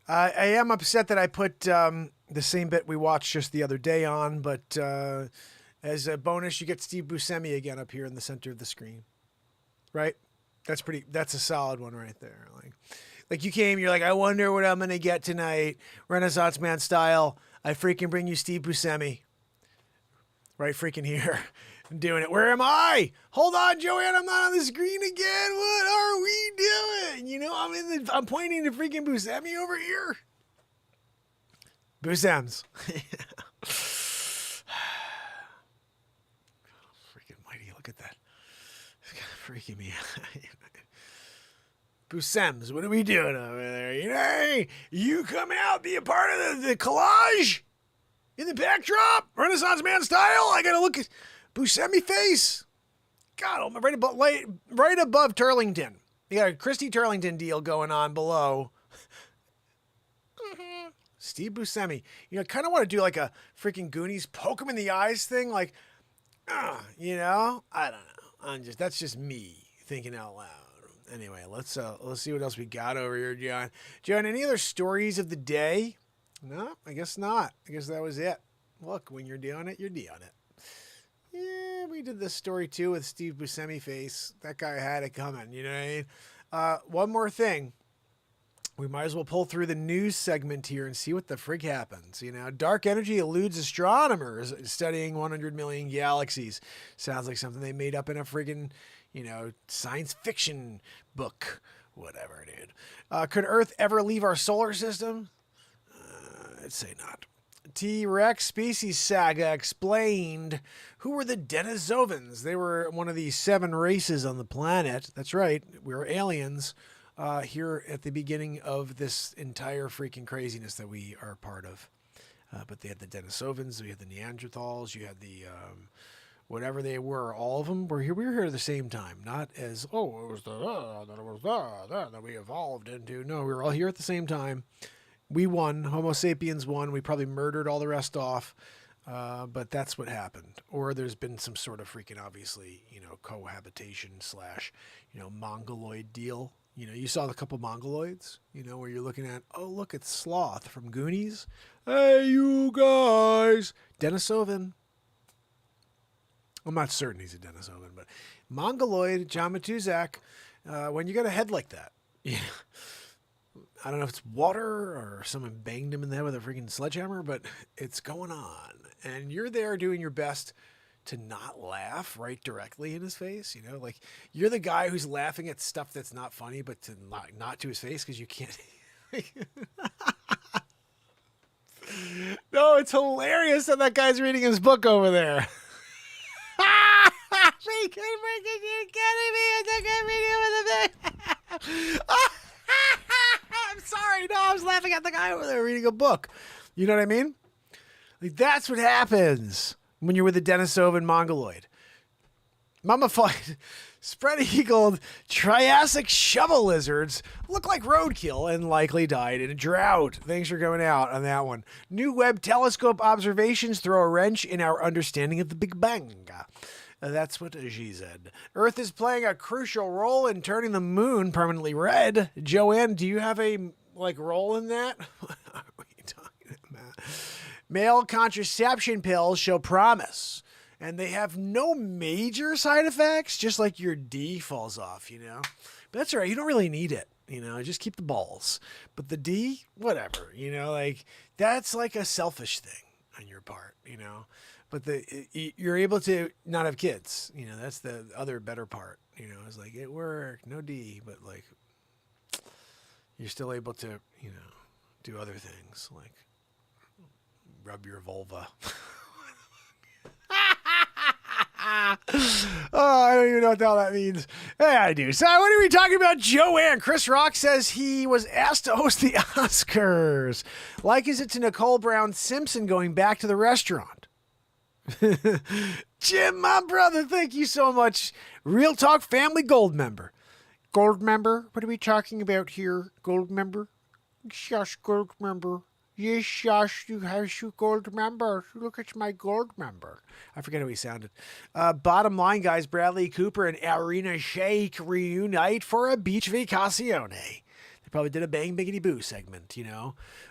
I am upset that I put the same bit we watched just the other day on, but as a bonus, you get Steve Buscemi again up here in the center of the screen. Right? That's a solid one right there. Like you came, you're like, I wonder what I'm going to get tonight. Renaissance Man style. I freaking bring you Steve Buscemi. Right freaking here. I'm doing it. Where am I? Hold on, Joanne. I'm not on the screen again. What are we doing? You know, I'm pointing to freaking Buscemi over here. Busems. Freaking mighty. Look at that. It's kind of freaking me out. Busems, what are we doing over there? You know, you come out, be a part of the collage in the backdrop, Renaissance Man style. I gotta look at Buscemi face. God, I'm right above Turlington. You got a Christy Turlington deal going on below. Steve Buscemi. You know, kind of want to do like a freaking Goonies poke him in the eyes thing, like, you know, I don't know. That's just me thinking out loud. Anyway, let's see what else we got over here, John. John, any other stories of the day? No, I guess not. I guess that was it. Look, when you're doing it, you're doing it. Yeah, we did this story too with Steve Buscemi face. That guy had it coming, you know what I mean? One more thing. We might as well pull through the news segment here and see what the frig happens. You know, dark energy eludes astronomers studying 100 million galaxies. Sounds like something they made up in a friggin', you know, science fiction book. Whatever, dude. Could Earth ever leave our solar system? I'd say not. T-Rex species saga explained. Who were the Denisovans? They were one of the 7 races on the planet. That's right. We were aliens here at the beginning of this entire freaking craziness that we are part of. But they had the Denisovans. We had the Neanderthals. You had the... whatever they were, all of them were here. We were here at the same time, not as, it was that we evolved into. No, we were all here at the same time. We won. Homo sapiens won. We probably murdered all the rest off, but that's what happened. Or there's been some sort of freaking, obviously, you know, cohabitation / you know, mongoloid deal. You know, you saw the couple mongoloids, you know, where you're looking at, oh, look, it's Sloth from Goonies. Hey, you guys. Denisovan. I'm not certain he's a Denisovan, but Mongoloid, John Matuzak, when you got a head like that, yeah, I don't know if it's water or someone banged him in the head with a freaking sledgehammer, but it's going on. And you're there doing your best to not laugh right directly in his face. You know, like you're the guy who's laughing at stuff that's not funny, but to not to his face because you can't. No, it's hilarious that that guy's reading his book over there. I'm sorry. No, I was laughing at the guy over there reading a book. You know what I mean? Like that's what happens when you're with a Denisovan Mongoloid. Mummified. Spread-eagled Triassic shovel lizards look like roadkill and likely died in a drought. Thanks for going out on that one. New Webb telescope observations throw a wrench in our understanding of the Big Bang. That's what she said. Earth is playing a crucial role in turning the moon permanently red. Joanne, do you have a role in that? What are we talking about? Male contraception pills show promise. And they have no major side effects, just like your D falls off, But that's all right. You don't really need it, Just keep the balls. But the D, whatever, that's like a selfish thing on your part, But you're able to not have kids, That's the other better part, It's like it worked, no D, but you're still able to, do other things like rub your vulva. Oh, I don't even know what the hell that means. Yeah, I do. So what are we talking about? Joanne. Chris Rock says he was asked to host the Oscars. Like is it to Nicole Brown Simpson going back to the restaurant? Jim, my brother, thank you so much. Real Talk Family Gold member. Gold member? What are we talking about here? Gold member? Yes, gold member. Yes, you have your gold member. Look at my gold member. I forget how he sounded. Bottom line, guys, Bradley Cooper and Arena Shake reunite for a beach vacacione. They probably did a Bang Biggity Boo segment,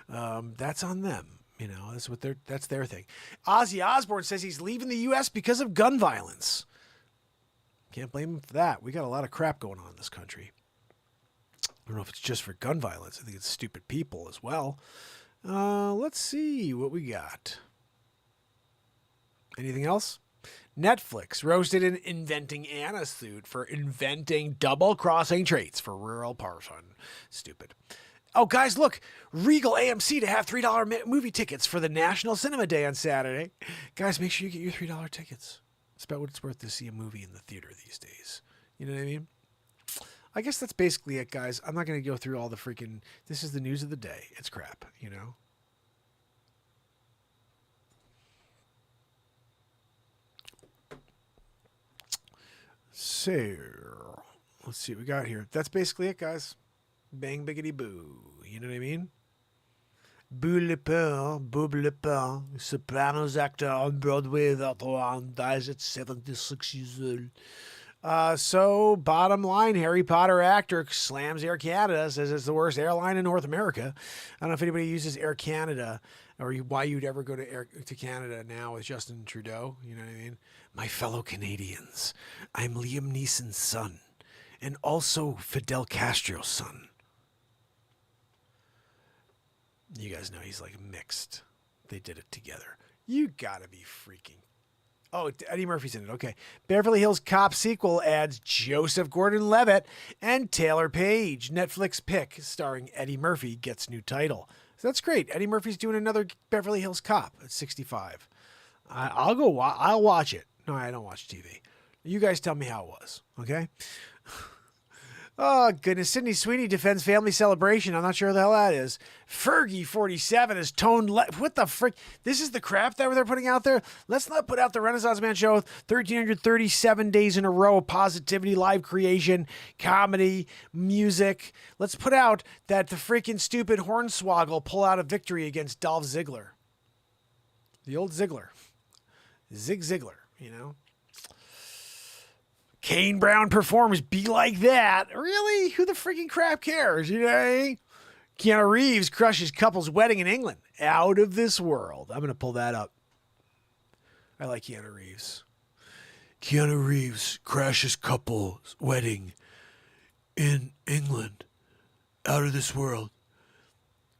That's on them. That's their thing. Ozzy Osbourne says he's leaving the U.S. because of gun violence. Can't blame him for that. We got a lot of crap going on in this country. I don't know if it's just for gun violence. I think it's stupid people as well. Let's see what we got. Anything else? Netflix roasted an Inventing Anna suit for inventing double-crossing traits for rural person. Stupid. Oh, guys, look. Regal AMC to have $3 movie tickets for the National Cinema Day on Saturday. Guys, make sure you get your $3 tickets. It's about what it's worth to see a movie in the theater these days. You know what I mean? I guess that's basically it, guys. I'm not going to go through all the freaking... This is the news of the day. It's crap, So, let's see what we got here. That's basically it, guys. Bang, biggity, boo. You know what I mean? Boo le pain, Bob le pain, Sopranos actor on Broadway that one dies at 76 years old. So, bottom line, Harry Potter actor slams Air Canada, says it's the worst airline in North America. I don't know if anybody uses Air Canada or why you'd ever go to Canada now with Justin Trudeau. You know what I mean? My fellow Canadians, I'm Liam Neeson's son and also Fidel Castro's son. You guys know he's mixed. They did it together. You gotta be freaking... Oh, Eddie Murphy's in it. Okay. Beverly Hills Cop sequel adds Joseph Gordon-Levitt and Taylor Page. Netflix pick starring Eddie Murphy gets new title. So that's great. Eddie Murphy's doing another Beverly Hills Cop at 65. I'll watch it. No, I don't watch TV. You guys tell me how it was. Okay. Oh, goodness. Sydney Sweeney defends family celebration. I'm not sure who the hell that is. Fergie 47 is toned... What the frick? This is the crap that they're putting out there? Let's not put out the Renaissance Man Show 1,337 days in a row of positivity, live creation, comedy, music. Let's put out that the freaking stupid Hornswoggle pull out a victory against Dolph Ziggler. The old Ziggler. Zig Ziglar, Kane Brown performs Be Like That. Really? Who the freaking crap cares, Keanu Reeves crushes couple's wedding in England. Out of this world. I'm going to pull that up. I like Keanu Reeves. Keanu Reeves crashes couple's wedding in England. Out of this world.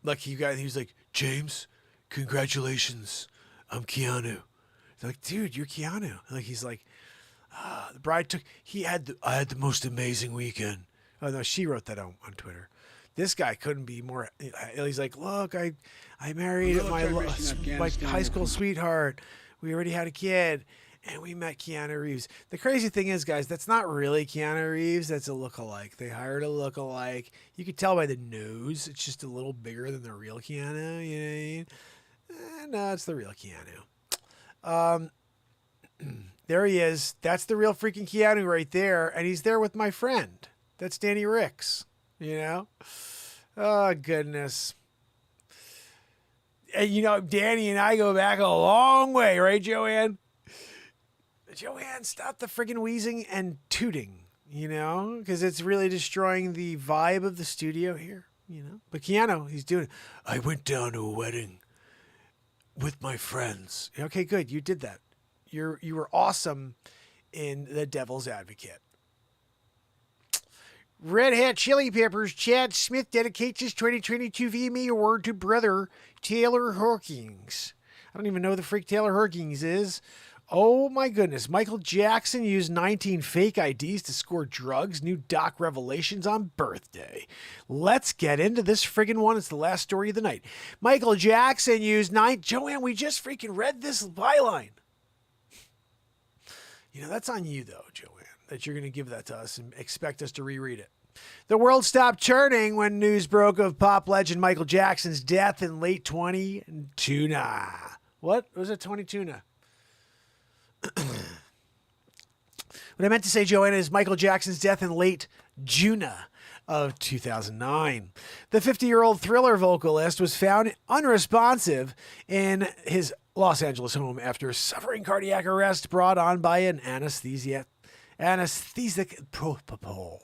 Lucky you guys. He was like, James, congratulations. I'm Keanu. They're like, dude, you're Keanu. He's like, the bride I had the most amazing weekend. Oh no, she wrote that on Twitter. This guy couldn't be more. He's like, look, I married my high school sweetheart. We already had a kid, and we met Keanu Reeves. The crazy thing is, guys, that's not really Keanu Reeves. That's a lookalike. They hired a lookalike. You could tell by the nose. It's just a little bigger than the real Keanu. You know what I mean? No, it's the real Keanu. There he is. That's the real freaking Keanu right there. And he's there with my friend. That's Danny Ricks, you know? Oh, goodness. And, you know, Danny and I go back a long way, right, Joanne? Joanne, stop the friggin' wheezing and tooting, you know? Because it's really destroying the vibe of the studio here, you know? But Keanu, he's doing it. I went down to a wedding with my friends. Okay, good. You did that. You were awesome in The Devil's Advocate. Red Hat Chili Peppers, Chad Smith dedicates his 2022 VMA award to brother Taylor Hawkins. I don't even know who the freak Taylor Hawkins is. Oh my goodness. Michael Jackson used 19 fake IDs to score drugs. New doc revelations on birthday. Let's get into this friggin' one. It's the last story of the night. Michael Jackson used Joanne, we just freaking read this byline. You know, that's on you though, Joanne, that you're going to give that to us and expect us to reread it. The world stopped turning when news broke of pop legend Michael Jackson's death in late 2022. What was it, 22? What I meant to say, Joanna, is Michael Jackson's death in late June of 2009. The 50-year-old Thriller vocalist was found unresponsive in his Los Angeles home after suffering cardiac arrest brought on by an anesthetic propofol.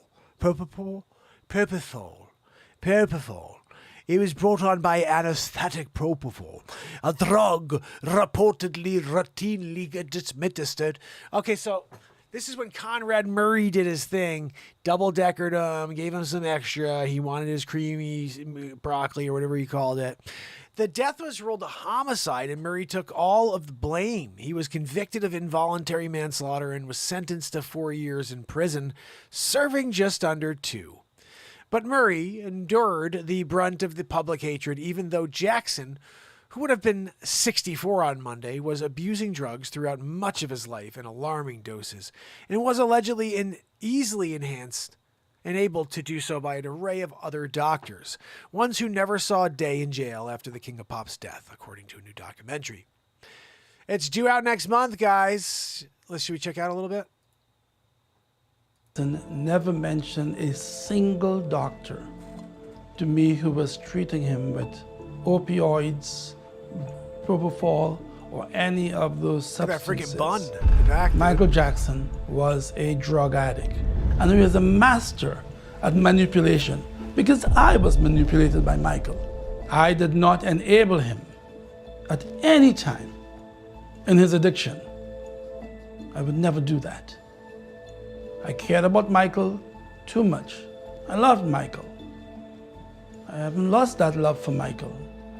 It was brought on by anesthetic propofol, a drug reportedly routinely administered. Okay, so this is when Conrad Murray did his thing, double-deckered him, gave him some extra. He wanted his creamy broccoli or whatever he called it. The death was ruled a homicide, and Murray took all of the blame. He was convicted of involuntary manslaughter and was sentenced to 4 years in prison, serving just under 2. But Murray endured the brunt of the public hatred, even though Jackson, who would have been 64 on Monday, was abusing drugs throughout much of his life in alarming doses, and was allegedly easily enhanced and able to do so by an array of other doctors, ones who never saw a day in jail after the King of Pop's death, according to a new documentary. It's due out next month, guys. Should we check out a little bit? Never mentioned a single doctor to me who was treating him with opioids, propofol, or any of those substances. Look at that freaking bun in the back. Michael Jackson was a drug addict, and he was a master at manipulation because I was manipulated by Michael. I did not enable him at any time in his addiction. I would never do that. I cared about Michael too much. I loved Michael. I haven't lost that love for Michael,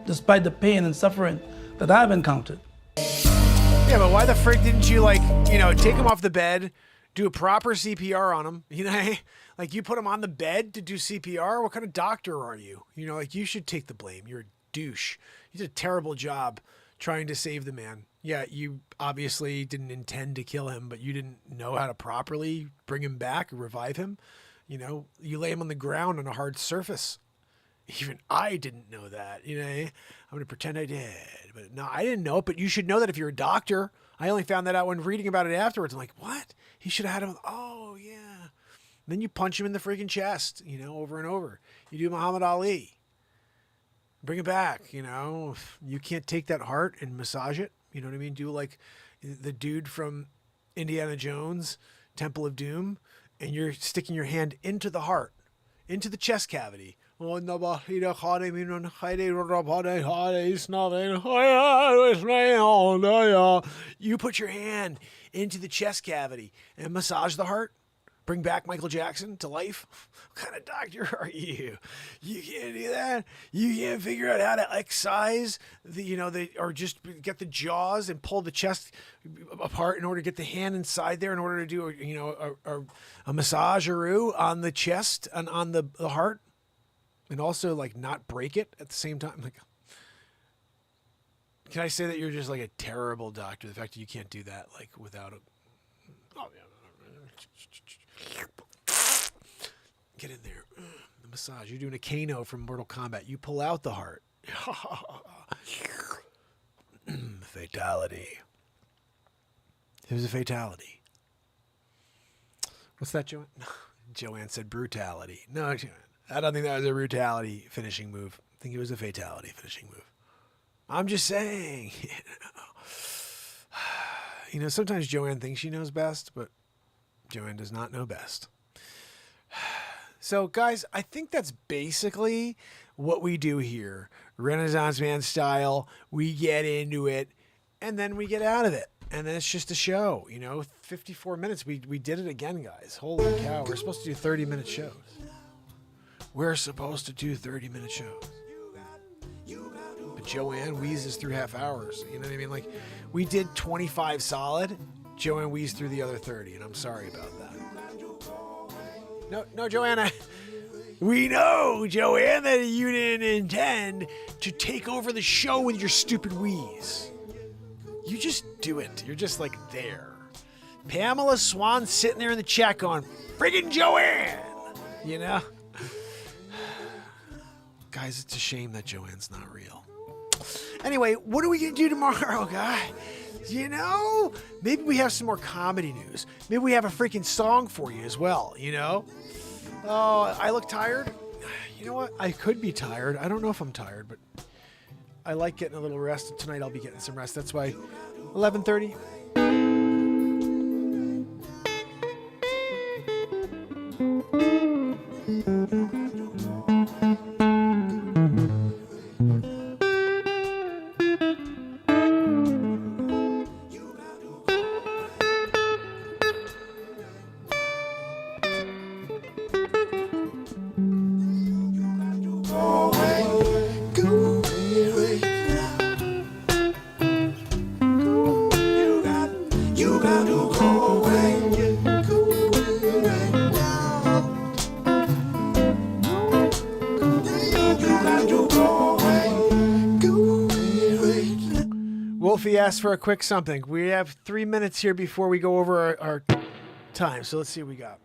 despite the pain and suffering that I've encountered. Yeah, but why the frick didn't you, take him off the bed, do a proper CPR on him, Like, you put him on the bed to do CPR? What kind of doctor are you? You should take the blame. You're a douche. You did a terrible job trying to save the man. Yeah, you obviously didn't intend to kill him, but you didn't know how to properly bring him back or revive him. You lay him on the ground on a hard surface. Even I didn't know that. I'm going to pretend I did. But no, I didn't know it, but you should know that if you're a doctor. I only found that out when reading about it afterwards. I'm like, what? He should have had him. Oh, yeah. And then you punch him in the freaking chest, over and over. You do Muhammad Ali. Bring it back, You can't take that heart and massage it. You know what I mean? Do like the dude from Indiana Jones, Temple of Doom, and you're sticking your hand into the heart, into the chest cavity. You put your hand into the chest cavity and massage the heart. Bring back Michael Jackson to life? What kind of doctor are you? You can't do that. You can't figure out how to excise or just get the jaws and pull the chest apart in order to get the hand inside there in order to do a massage-aroo on the chest and on the heart, and also not break it at the same time. Can I say that you're just a terrible doctor? The fact that you can't do that without a. Oh yeah. Get in there. The massage. You're doing a Kano from Mortal Kombat. You pull out the heart. Fatality. It was a fatality. What's that, Joanne? Joanne said brutality. No, Joanne, I don't think that was a brutality finishing move. I think it was a fatality finishing move. I'm just saying. Sometimes Joanne thinks she knows best, but Joanne does not know best. So, guys, I think that's basically what we do here. Renaissance Man style. We get into it, and then we get out of it. And then it's just a show, 54 minutes. We did it again, guys. Holy cow. We're supposed to do 30-minute shows. We're supposed to do 30-minute shows. But Joanne wheezes through half hours. You know what I mean? Like, we did 25 solid. Joanne wheezed through the other 30, and I'm sorry about that. No, Joanna. We know, Joanne, that you didn't intend to take over the show with your stupid wheeze. You just do it. You're just like there. Pamela Swan sitting there in the chat going, friggin' Joanne! Guys, it's a shame that Joanne's not real. Anyway, what are we going to do tomorrow, guys? Maybe we have some more comedy news. Maybe we have a freaking song for you as well, Oh, I look tired? You know what? I could be tired. I don't know if I'm tired, but I like getting a little rest. Tonight I'll be getting some rest. That's why 11:30. Wolfie asked for a quick something. We have 3 minutes here before we go over our time. So let's see what we got.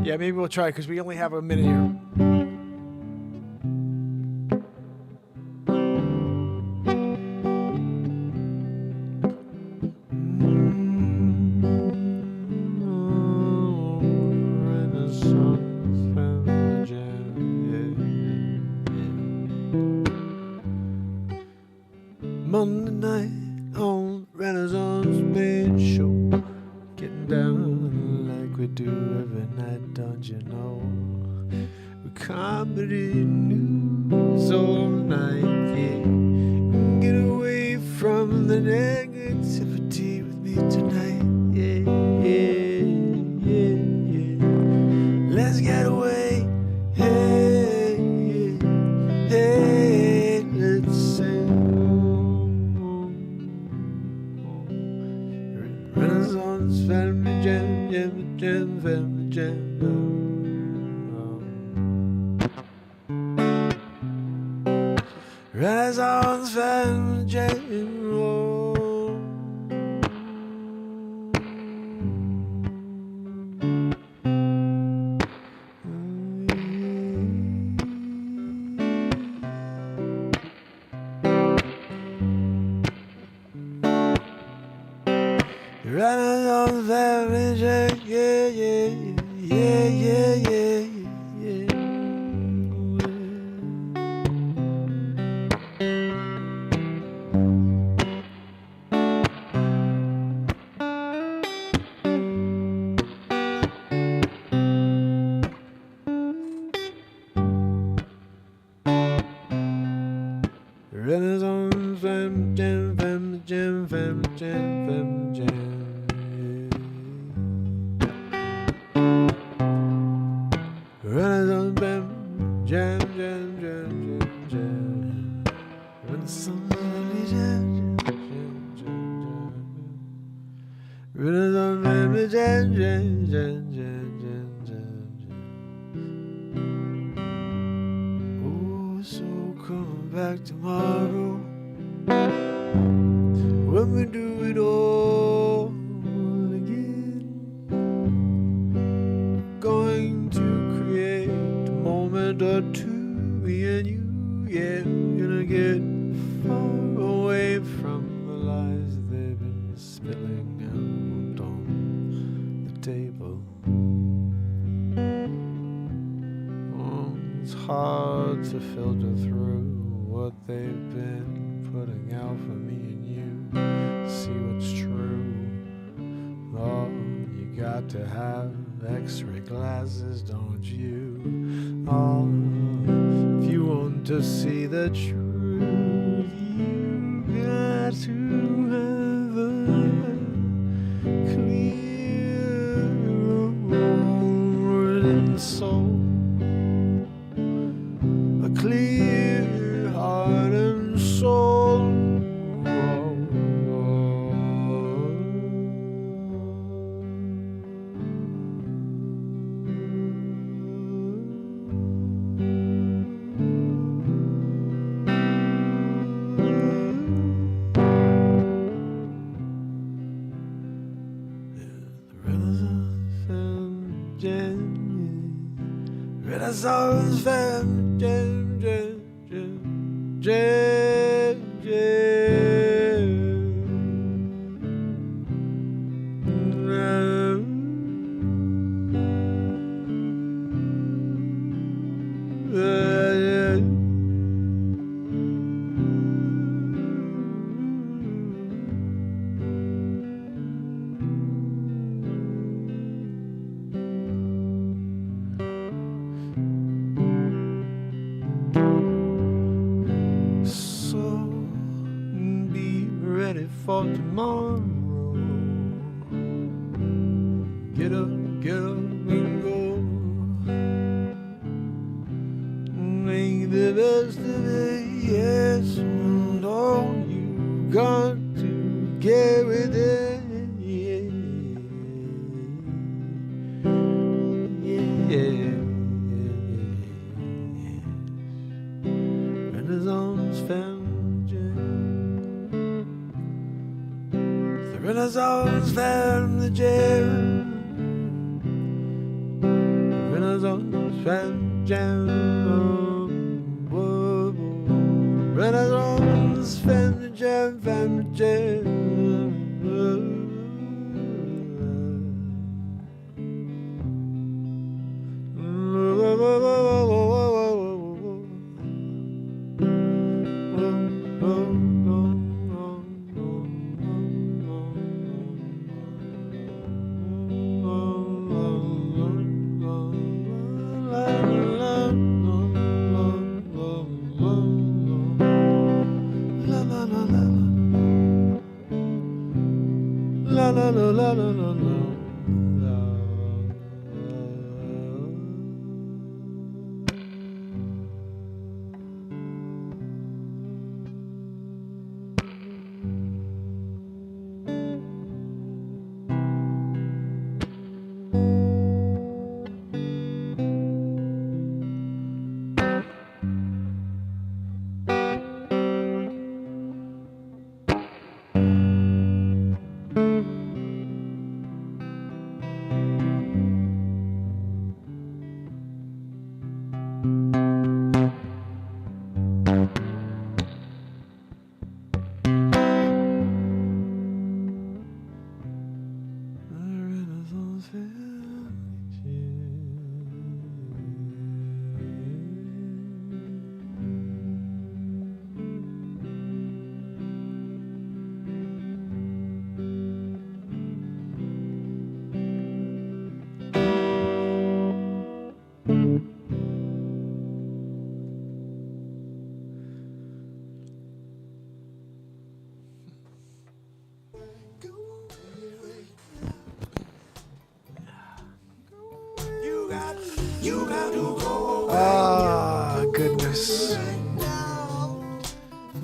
Yeah, maybe we'll try because we only have a minute here. Monday night on Renaissance Man show, getting down like we do every night, don't you know? With comedy news all night, yeah. Get away from the negativity with me tonight, yeah, yeah, yeah, yeah. Let's get away, hey, yeah, hey, let's sing. Renaissance Family Jam, Jam, Jam, Family Jam. Renaissance Family Jam. Renaissance Family Jam, yeah, yeah, yeah, yeah, yeah, yeah. Renaissance Family Jam, Family Jam, Family Jam, Family Jam. Renaissance Family Jam, Jam, Jam, Jam, Jam. Renaissance Family Jam, Jam, Jam, Jam, Jam. Renaissance Family Jam, Jam, Jam, Jam, Jam, Jam. Oh, so come back tomorrow when we do it all again. Going to create a moment or two, me and you, yeah. Gonna get far away from the lies they've been spilling out on the table. Oh, it's hard to filter through what they've been putting out for me and you. See what's true. Oh, you got to have X-ray glasses, don't you? Oh, if you want to see the truth, you got to have a clear soul, a clear heart and soul. Renaissance Family Jam, Jam, Jam, Jam, for tomorrow. Get up and go. Make the best of it, yes, and all you got to get with it. Yeah. Renaissance Family Jam. The Renaissance Family Jam. Renaissance Family Jam. Whoa, whoa. Renaissance Family Jam, Family Jam.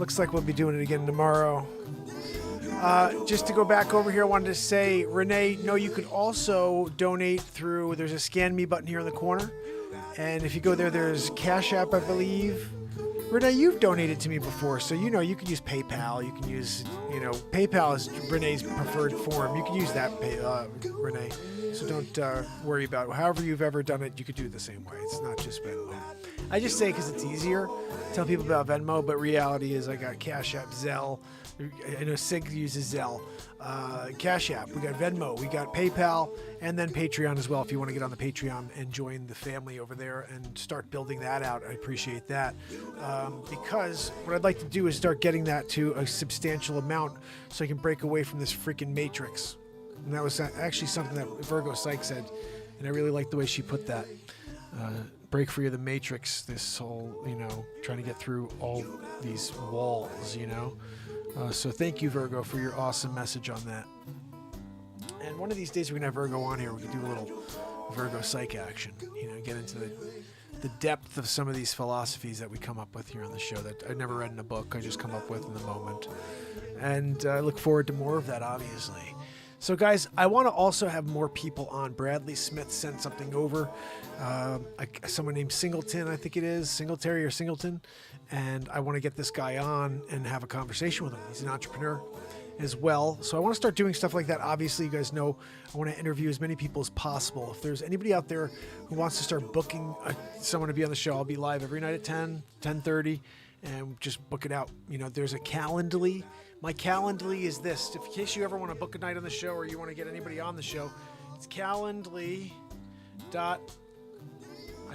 looks like we'll be doing it again tomorrow. Just to go back over here, I wanted to say, Renee, no, you could also donate through, there's a Scan Me button here in the corner. And if you go there, there's Cash App, I believe. Renee, you've donated to me before, so you know you can use PayPal. You can use, PayPal is Renee's preferred form. You can use that, Renee. So don't worry about it. However you've ever done it, you could do it the same way. It's not just Venmo. I just say because it's easier to tell people about Venmo, but reality is I got Cash App, Zelle. I know Sig uses Zelle. Cash App, we got Venmo, we got PayPal, and then Patreon as well. If you want to get on the Patreon and join the family over there and start building that out, I appreciate that. Because what I'd like to do is start getting that to a substantial amount so I can break away from this freaking matrix. And that was actually something that Virgo Psych said, and I really like the way she put that. Break free of the matrix, this whole, trying to get through all these walls, So thank you, Virgo, for your awesome message on that. And one of these days we're going to have Virgo on here. We can do a little Virgo Psych action, get into the depth of some of these philosophies that we come up with here on the show that I never read in a book. I just come up with in the moment. And I look forward to more of that, obviously. So, guys, I want to also have more people on. Bradley Smith sent something over. Someone named Singleton, I think it is. Singletary or Singleton. And I want to get this guy on and have a conversation with him. He's an entrepreneur as well. So I want to start doing stuff like that. Obviously, you guys know I want to interview as many people as possible. If there's anybody out there who wants to start booking someone to be on the show, I'll be live every night at 10, 10:30. And just book it out. There's a Calendly. My Calendly is this. In case you ever want to book a night on the show or you want to get anybody on the show, it's Calendly. I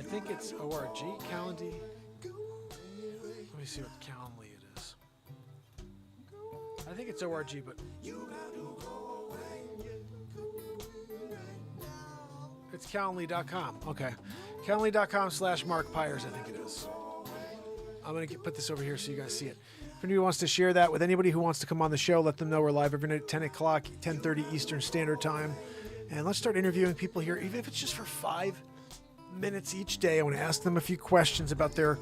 think it's org. Calendly. Let me see what Calendly it is. I think it's org, but it's Calendly.com. Okay, Calendly.com/Mark Pires. I think it is. I'm going to put this over here so you guys see it. If anybody wants to share that with anybody who wants to come on the show, let them know we're live every night at 10 o'clock, 10:30 Eastern Standard Time. And let's start interviewing people here, even if it's just for 5 minutes each day. I want to ask them a few questions about their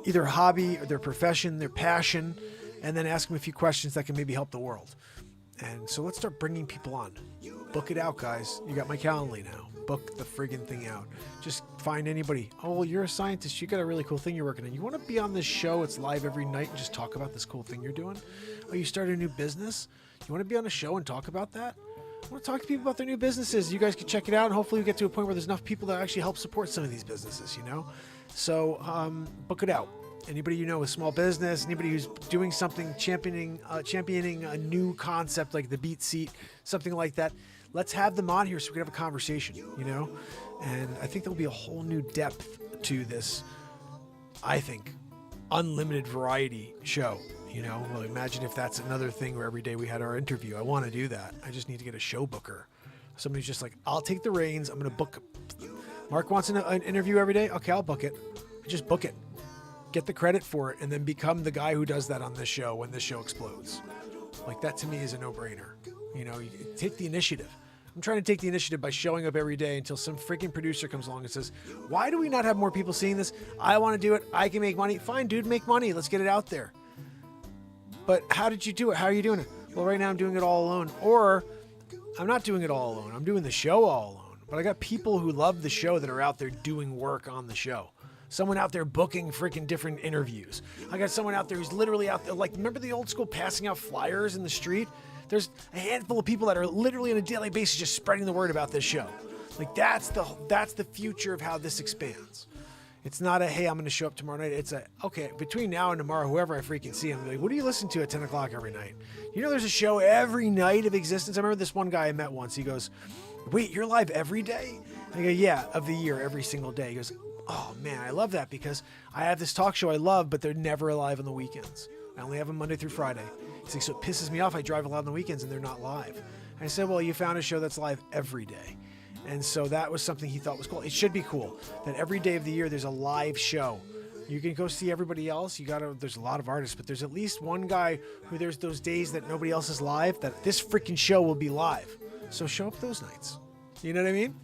either hobby or their profession, their passion, and then ask them a few questions that can maybe help the world. And so let's start bringing people on. Book it out, guys. You got my Calendly now. Book the friggin' thing out. Just find anybody. Oh, well, you're a scientist. You got a really cool thing you're working on. You want to be on this show? It's live every night and just talk about this cool thing you're doing? Oh, you started a new business? You want to be on a show and talk about that? I want to talk to people about their new businesses. You guys can check it out, and hopefully we get to a point where there's enough people that actually help support some of these businesses, So book it out. Anybody you know with small business, anybody who's doing something, championing a new concept like the Beat Seat, something like that, let's have them on here so we can have a conversation, And I think there'll be a whole new depth to this, I think, unlimited variety show, Well, imagine if that's another thing where every day we had our interview. I want to do that. I just need to get a show booker. Somebody's just like, I'll take the reins. I'm going to book. Mark wants an interview every day. Okay, I'll book it. Just book it. Get the credit for it, and then become the guy who does that on this show when this show explodes. Like, that to me is a no-brainer. You take the initiative. I'm trying to take the initiative by showing up every day until some freaking producer comes along and says, why do we not have more people seeing this? I want to do it. I can make money. Fine, dude, make money. Let's get it out there. But how did you do it? How are you doing it? Well, right now I'm doing it all alone. Or I'm not doing it all alone. I'm doing the show all alone. But I got people who love the show that are out there doing work on the show. Someone out there booking freaking different interviews. I got someone out there who's literally out there, like, remember the old school passing out flyers in the street? There's a handful of people that are literally on a daily basis just spreading the word about this show. Like, that's the future of how this expands. It's not a, hey, I'm going to show up tomorrow night. It's a, okay, between now and tomorrow, whoever I freaking see, I'm like, what do you listen to at 10 o'clock every night? There's a show every night of existence. I remember this one guy I met once. He goes, wait, you're live every day? I go, yeah, of the year, every single day. He goes, oh man, I love that because I have this talk show I love, but they're never live on the weekends. I only have them Monday through Friday. He's like, so it pisses me off. I drive a lot on the weekends and they're not live. And I said, well, you found a show that's live every day. And so that was something he thought was cool. It should be cool that every day of the year there's a live show. You can go see everybody else. There's a lot of artists, but there's at least one guy who there's those days that nobody else is live, that this freaking show will be live. So show up those nights. You know what I mean?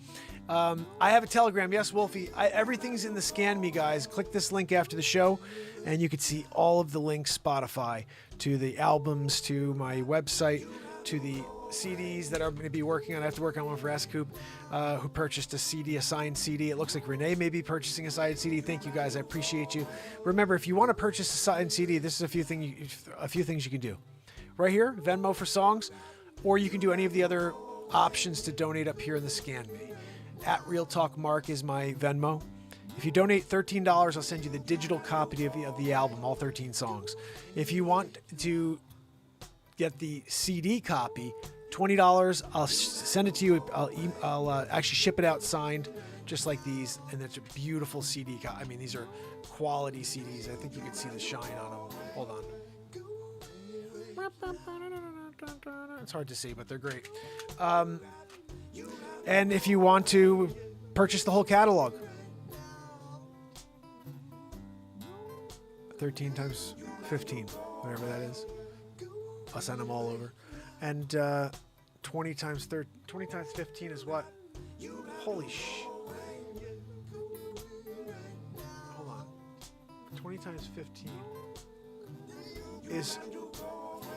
I have a Telegram. Yes, Wolfie. Everything's in the Scan Me, guys. Click this link after the show, and you can see all of the links, Spotify, to the albums, to my website, to the CDs that I'm going to be working on. I have to work on one for S-Coop, who purchased a CD, a signed CD. It looks like Renee may be purchasing a signed CD. Thank you, guys. I appreciate you. Remember, if you want to purchase a signed CD, this is a few things you can do. Right here, Venmo for songs, or you can do any of the other options to donate up here in the Scan Me. At Real Talk Mark is my Venmo. If you donate $13, I'll send you the digital copy of the album, all 13 songs. If you want to get the CD copy, $20, I'll send it to you. I'll actually ship it out signed, just like these, and it's a beautiful CD. I mean, these are quality CDs. I think you can see the shine on them. Hold on. It's hard to see, but they're great. And if you want to purchase the whole catalog, 13 times 15, whatever that is, I'll send them all over. And 20 times 15 is what? Holy sh! Hold on. 20 times 15 is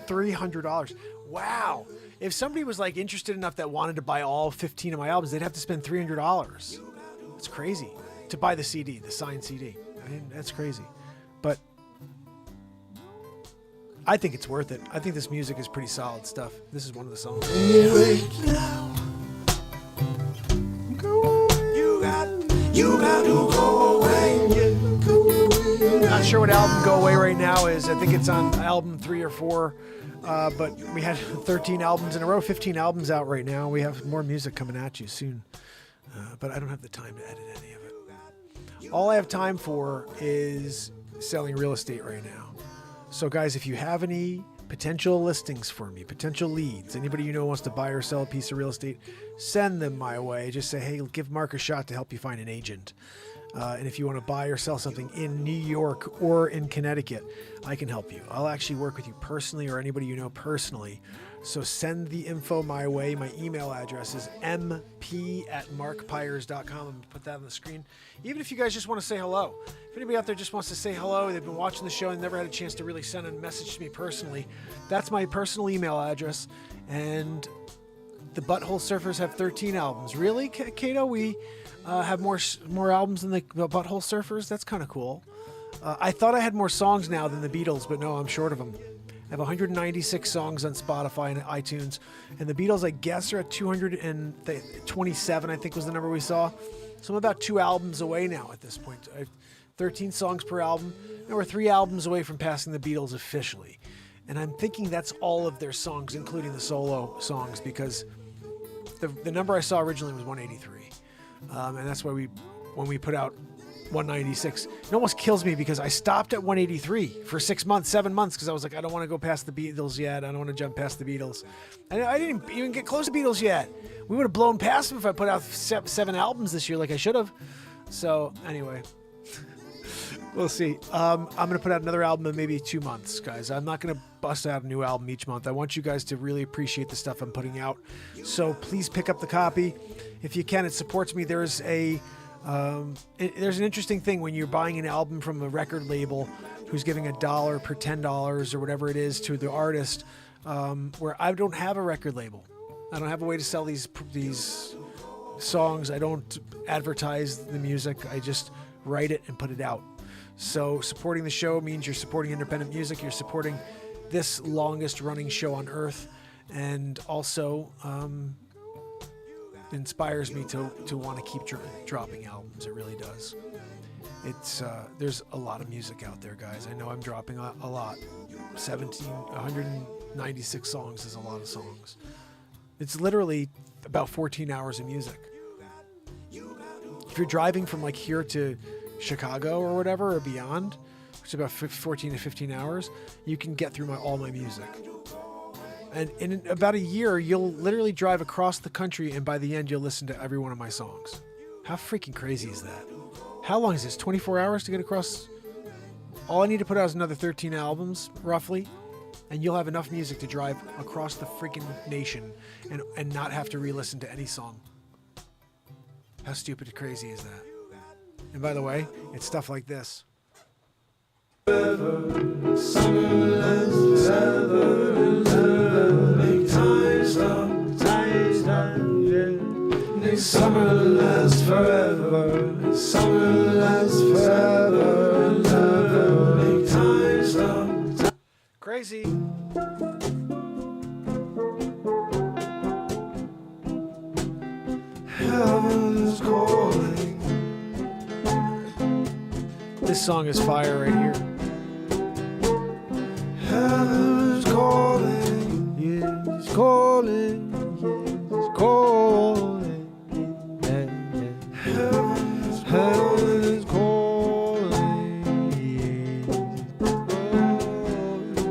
$300. Wow! If somebody was like interested enough that wanted to buy all 15 of my albums, they'd have to spend $300. That's crazy to buy the CD, the signed CD. I mean, that's crazy, but I think it's worth it. I think this music is pretty solid stuff. This is one of the songs. You got to go away. Not sure what album Go Away right now is. I think it's on album 3 or 4. But we had 13 albums in a row, 15 albums out right now. We have more music coming at you soon. But I don't have the time to edit any of it. All I have time for is selling real estate right now. So guys, if you have any potential listings for me, potential leads, anybody you know wants to buy or sell a piece of real estate, send them my way. Just say, hey, give Mark a shot to help you find an agent. And if you want to buy or sell something in New York or in Connecticut, I can help you. I'll actually work with you personally or anybody you know personally. So send the info my way. My email address is mp@markpires.com. I'm going to put that on the screen. Even if you guys just want to say hello. If anybody out there just wants to say hello, they've been watching the show and never had a chance to really send a message to me personally, that's my personal email address. And the Butthole Surfers have 13 albums. Really, Kato? We have more albums than the Butthole Surfers? That's kind of cool. I thought I had more songs now than the Beatles, but no, I'm short of them. I have 196 songs on Spotify and iTunes. And the Beatles, I guess, are at 227, I think was the number we saw. So I'm about 2 albums away now at this point. I have 13 songs per album. And we're 3 albums away from passing the Beatles officially. And I'm thinking that's all of their songs, including the solo songs, because the number I saw originally was 183. And that's why when we put out 196, it almost kills me because I stopped at 183 for 7 months, because I was like, I don't want to go past the Beatles yet. I don't want to jump past the Beatles. And I didn't even get close to Beatles yet. We would have blown past them if I put out 7 albums this year like I should have. So anyway, we'll see. I'm going to put out another album in maybe 2 months, guys. I'm not going to bust out a new album each month. I want you guys to really appreciate the stuff I'm putting out. So please pick up the copy. If you can, it supports me. There's an interesting thing when you're buying an album from a record label who's giving $1 per $10 or whatever it is to the artist, where I don't have a record label. I don't have a way to sell these songs. I don't advertise the music. I just write it and put it out. So supporting the show means you're supporting independent music. You're supporting this longest running show on earth, and also inspires me to want to keep dropping albums. It really does. It's there's a lot of music out there, guys. I know I'm dropping a lot. 196 songs is a lot of songs. It's literally about 14 hours of music. If you're driving from like here to Chicago or whatever or beyond, which is about 14 to 15 hours, you can get through all my music. And in about a year, you'll literally drive across the country, and by the end, you'll listen to every one of my songs. How freaking crazy is that? How long is this? 24 hours to get across? All I need to put out is another 13 albums, roughly, and you'll have enough music to drive across the freaking nation and not have to re-listen to any song. How stupid and crazy is that? And by the way, it's stuff like this. Summer lasts forever. Summer lasts forever. Never make time stop. Crazy. Heaven is calling. This song is fire right here. Heaven is calling. Yeah, he's calling. Yeah, he's calling. Yeah, yeah. Heaven is Heaven is calling. Yeah,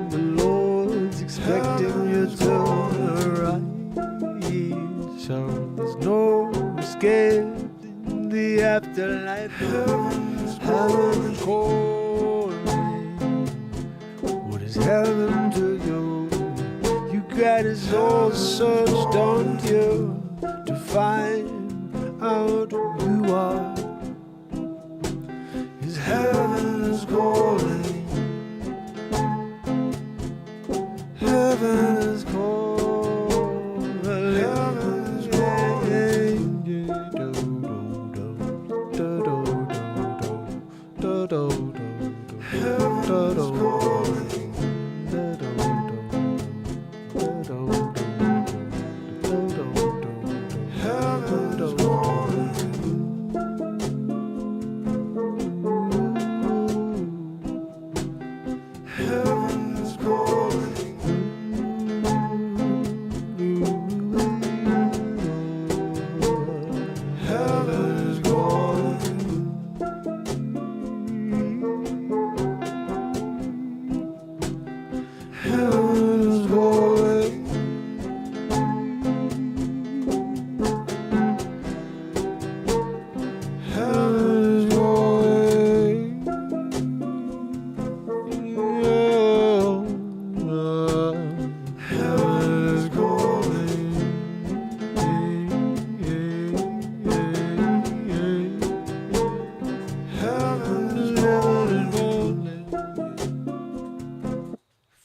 the Lord's expecting you to arrive. So there's no escape in the afterlife. Heaven is calling. What is heaven to you? You got his old search, don't you? To find out who you are. His heaven is calling. Heaven is calling. Heaven is calling.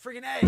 Friggin' A.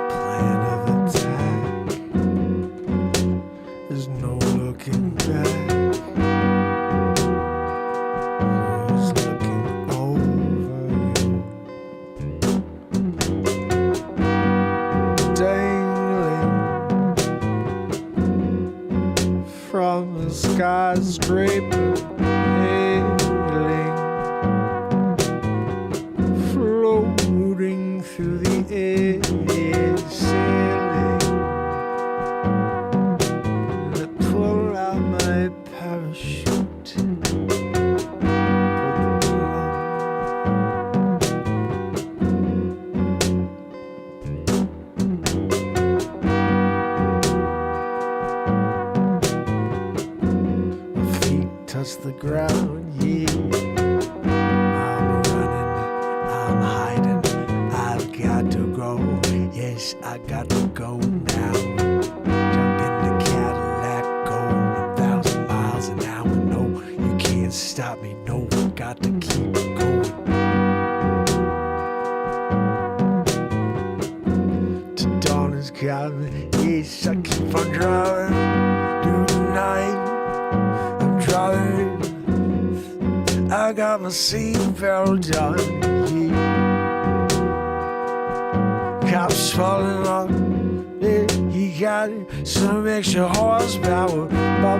Plan of attack. There's no looking back. Who's looking over you? Dangling from a skyscraper, hailing, floating through the air, sailing. I pull out my parachute, pull the plug. My feet touch the ground, yeah. I'm running, I'm hiding, I've got to go. Yes, I got to go now. Jump in the Cadillac, going 1,000 miles an hour. No, you can't stop me. No, got to keep going. To dawn is coming. Yes, I keep on driving through the night. I'm driving. I got my seatbelt on. Yeah. tops falling off. Yeah, he got some extra horsepower, but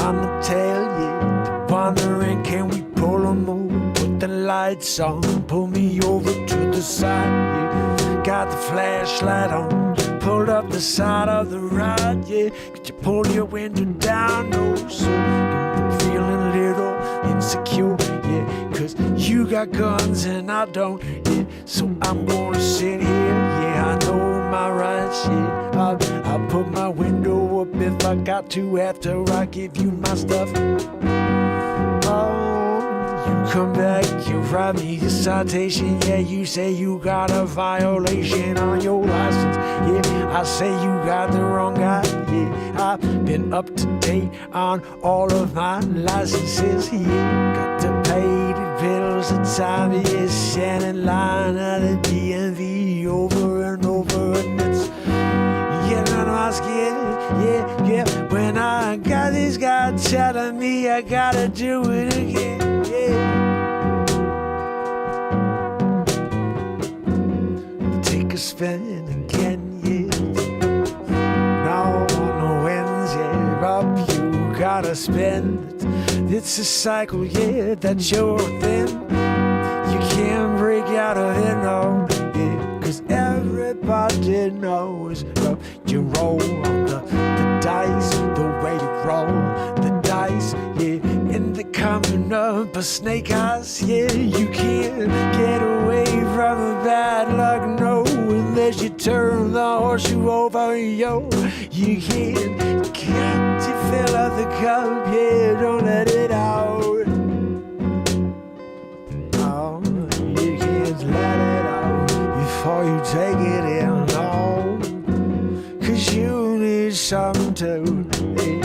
on the tail, yeah. Wondering, can we pull him over? Put the lights on, pull me over to the side, yeah. Got the flashlight on, pulled up the side of the ride, yeah. Could you pull your window down, no, sir? I'm feeling a little insecure, yeah. Cause you got guns and I don't, yeah. So I'm gonna sit here, yeah. I know my rights, yeah. I'll put my window up if I got to after I give you my stuff. Oh, you come back, you write me a citation, yeah. You say you got a violation on your license, yeah. I say you got the wrong guy, yeah. I've been up to date on all of my licenses, yeah. Got to pay the bills, the time is standing line at the DMV over and over, and it's getting out of my skin, yeah, yeah. When I got this guy telling me I gotta do it again, yeah. Take a spin again, yeah. Now on the winds, yeah, up you gotta spend. It's a cycle, yeah, that's your thing. You can't break out of it, no, yeah. Cause everybody knows you roll on the dice, the way you roll the dice, yeah. In the coming up of snake eyes, yeah. You can't get away from the bad luck, no, unless you turn the horseshoe over, yo. You can't, got to fill up the cup, yeah. Don't let it out. Oh, you can't let it out before you take it in, no. Cause you need something to eat.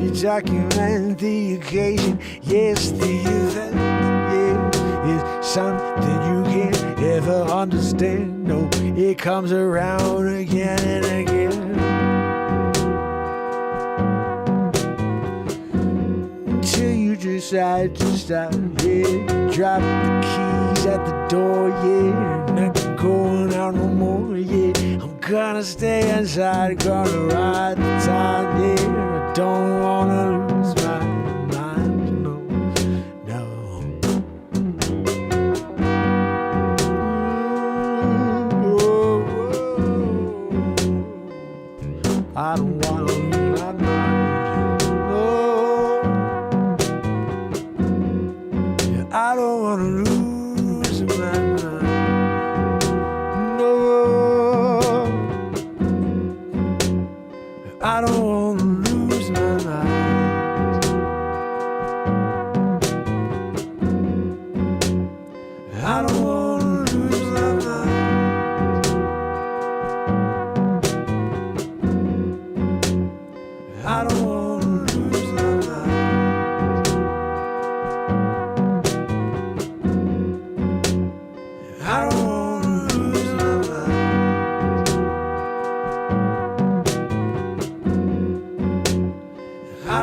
You document the occasion, yes, the event, yeah. It's something you can't ever understand, no. It comes around again and again. Until you decide to stop, yeah. Drop the keys at the door, yeah. Not going out no more, yeah. I'm gonna stay inside, gonna ride the time, yeah. I don't wanna lose my mind, no, no. I don't wanna lose my mind, no. Yeah, I don't wanna lose my mind, no. I don't wanna lose my mind. I don't wanna lose my mind. I don't wanna lose my mind. I don't wanna lose my mind. I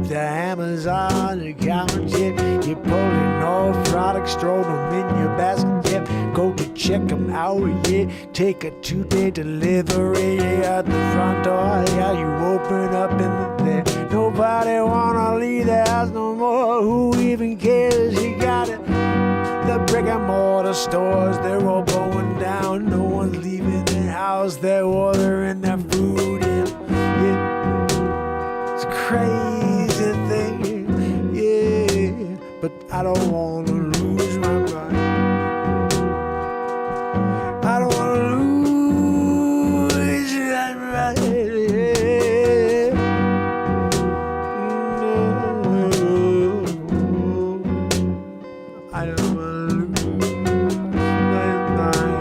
the Amazon account, yeah. You pulling off products, throw them in your basket, yeah. Go to check them out, yeah. Take a 2-day delivery, yeah. At the front door, yeah. You open up in there. Nobody wanna leave the house no more. Who even cares? You got it. The brick and mortar stores, they're all going down. No one's leaving their house. They're ordering their food in. Yeah. It's a crazy thing. Yeah. But I don't wanna lose my mind. I don't wanna lose my mind. I don't wanna lose my mind.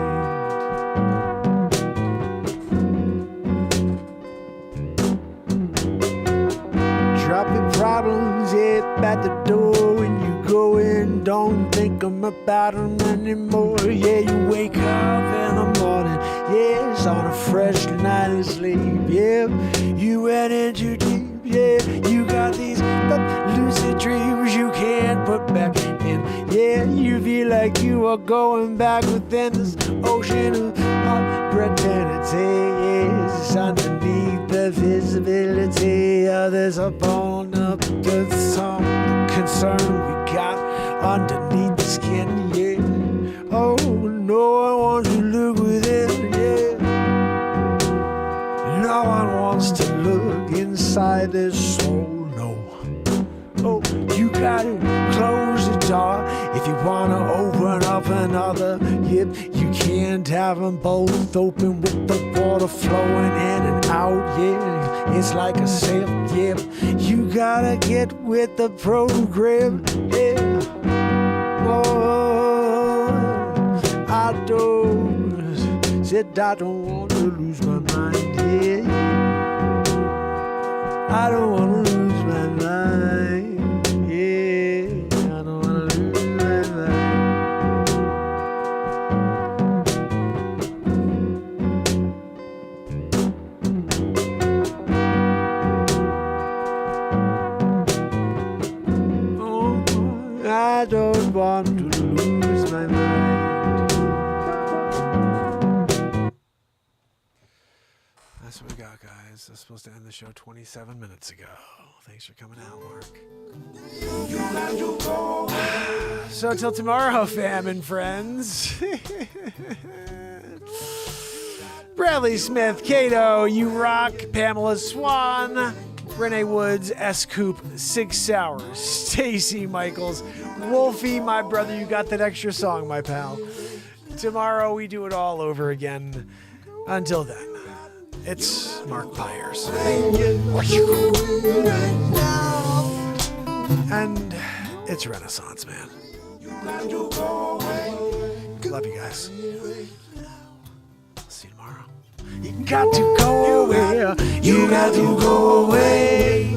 Drop your problems, yeah, at the door when you go in. Don't think about them anymore. Yeah, you wake up in the morning. Yeah, it's on a fresh night of sleep. Yeah, you went in too deep. Yeah, you got these lucid dreams you can't put back in. Yeah, you feel like you are going back within this ocean of pretendity. Yes, underneath the visibility of this upon up to some concern we got underneath the skin. Yeah, oh, no one wants to look within. Yeah, no one wants to look inside their soul. No. Oh, you gotta close the door if you wanna open up another. Yep, you can't have them both open with the water flowing in and out. Yeah, it's like a sail. Yep, you gotta get with the program. Yeah. Oh, outdoors. Said I don't want to lose my mind. Yeah, I don't want to lose my mind. Yeah, I don't want to lose my mind. Oh, I don't want to lose my mind. That's what we got, guys. I was supposed to end the show 27 minutes ago. Thanks for coming out, Mark. So till tomorrow, fam and friends. Bradley Smith, Cato, You Rock, Pamela Swan, Renee Woods, S. Coop, Sig Sauer, Stacy Michaels, Wolfie, my brother, you got that extra song, my pal. Tomorrow we do it all over again. Until then, it's Mark Pires. And it's Renaissance Man. Love you guys. See you tomorrow. You got to go away. You got to go away.